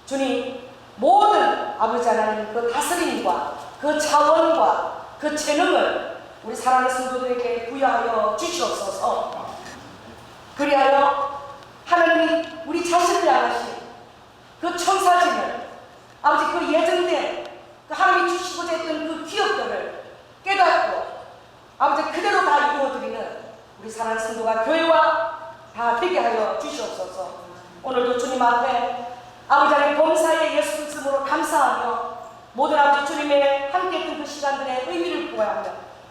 주님 모든 아버지 하나님 그 다스림과 그 자원과 그 재능을 우리 사랑하는 성도들에게 부여하여 주시옵소서. 그리하여 하나님이 우리 자신을 향하신 그 청사진을 아버지 그 예정된 그 하나님이 주시고자 했던 그 기업들을 깨닫고 아버지 그대로 다 이루어드리는 우리 사랑하는 성도가 교회와 다 되게 하여 주시옵소서. 오늘도 주님 앞에 아버지 하나님 범사에 예수 그리스도로 감사하며 모든 아버지 주님의 함께했던 그 시간들의 의미를 부여하며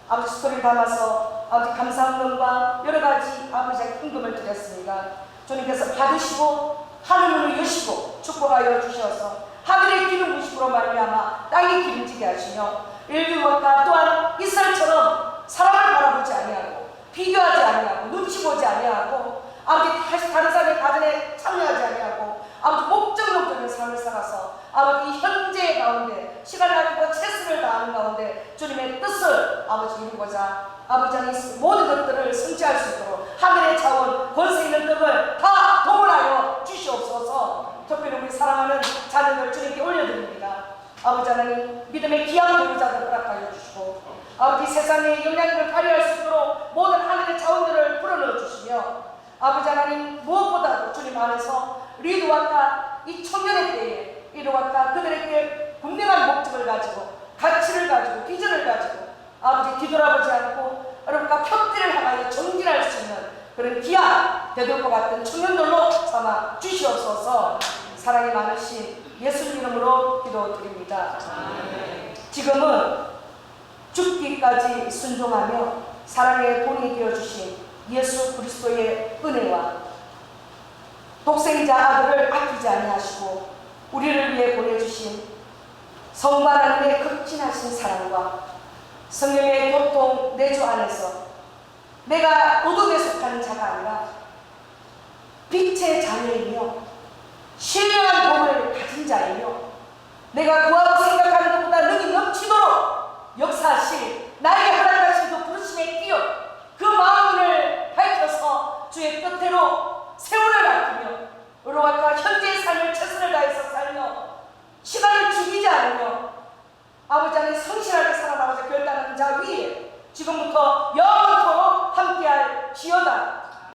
아버지 스토리를 담아서 아버지 감사함과 여러 가지 아버지의 헌금을 드렸습니다. 주님께서 받으시고 하늘문을 여시고 축복하여 주셔서 하늘의 기름 부심으로 말미암아 땅이 기름지게 하시며 일들과 또한 이스라엘처럼 사람을 바라보지 아니하고 비교하지 아니하고 눈치 보지 아니하고 아버지 다른 사람의 가정에 참여하지 아니하고 아버지 목적적인 삶을 살아서 아버지 이 현재 가운데 시간을 가지고 최선을 다하는 가운데 주님의 뜻을 아버지 이루고자 아버지 하나님 모든 것들을 성취할 수 있도록 하늘의 자원 권세 있는 뜻을 다 동원하여 주시옵소서. 특별히 우리 사랑하는 자녀들 주님께 올려드립니다. 아버지 하나님 믿음의 귀한 배우자들 허락하여 주시고 아버지 세상에 영향력을 발휘할 수 있도록 모든 하늘의 자원들을 불어넣어 주시며 아버지 하나님 무엇보다도 주님 안에서 리드와카 이 청년의 때에 리드와카 그들에게 분명한 목적을 가지고 가치를 가지고 비전을 가지고 아버지 뒤돌아보지 않고 여러분과 평지를 향하여 정진할 수 있는 그런 귀한 되돌과 같은 청년들로 삼아 주시옵소서. 사랑이 많으신 예수님 이름으로 기도드립니다. 지금은 죽기까지 순종하며 사랑의 본이 되어주신 예수 그리스도의 은혜와 독생자 아들을 아끼지 아니하시고 우리를 위해 보내주신 성부 하나님의 극진하신 사랑과 성령의 교통 내주 안에서 내가 어둠에 속하는 자가 아니라 빛의 자녀이며 신령한 몸을 가진 자이며 내가 구하고 생각하는 것보다 능히 넘치도록 역사하실 나에게 허락하신 그 부르심에 끼어 그 마음을 밝혀서 주의 뜻대로 세월을 아끼며 의로와 현재의 삶을 최선을 다해서 살며 시간을 죽이지 않으며 아버지 안에 성실하게 살아나가자 결단하는 자 위에 지금부터 영원토록 함께할 지어다.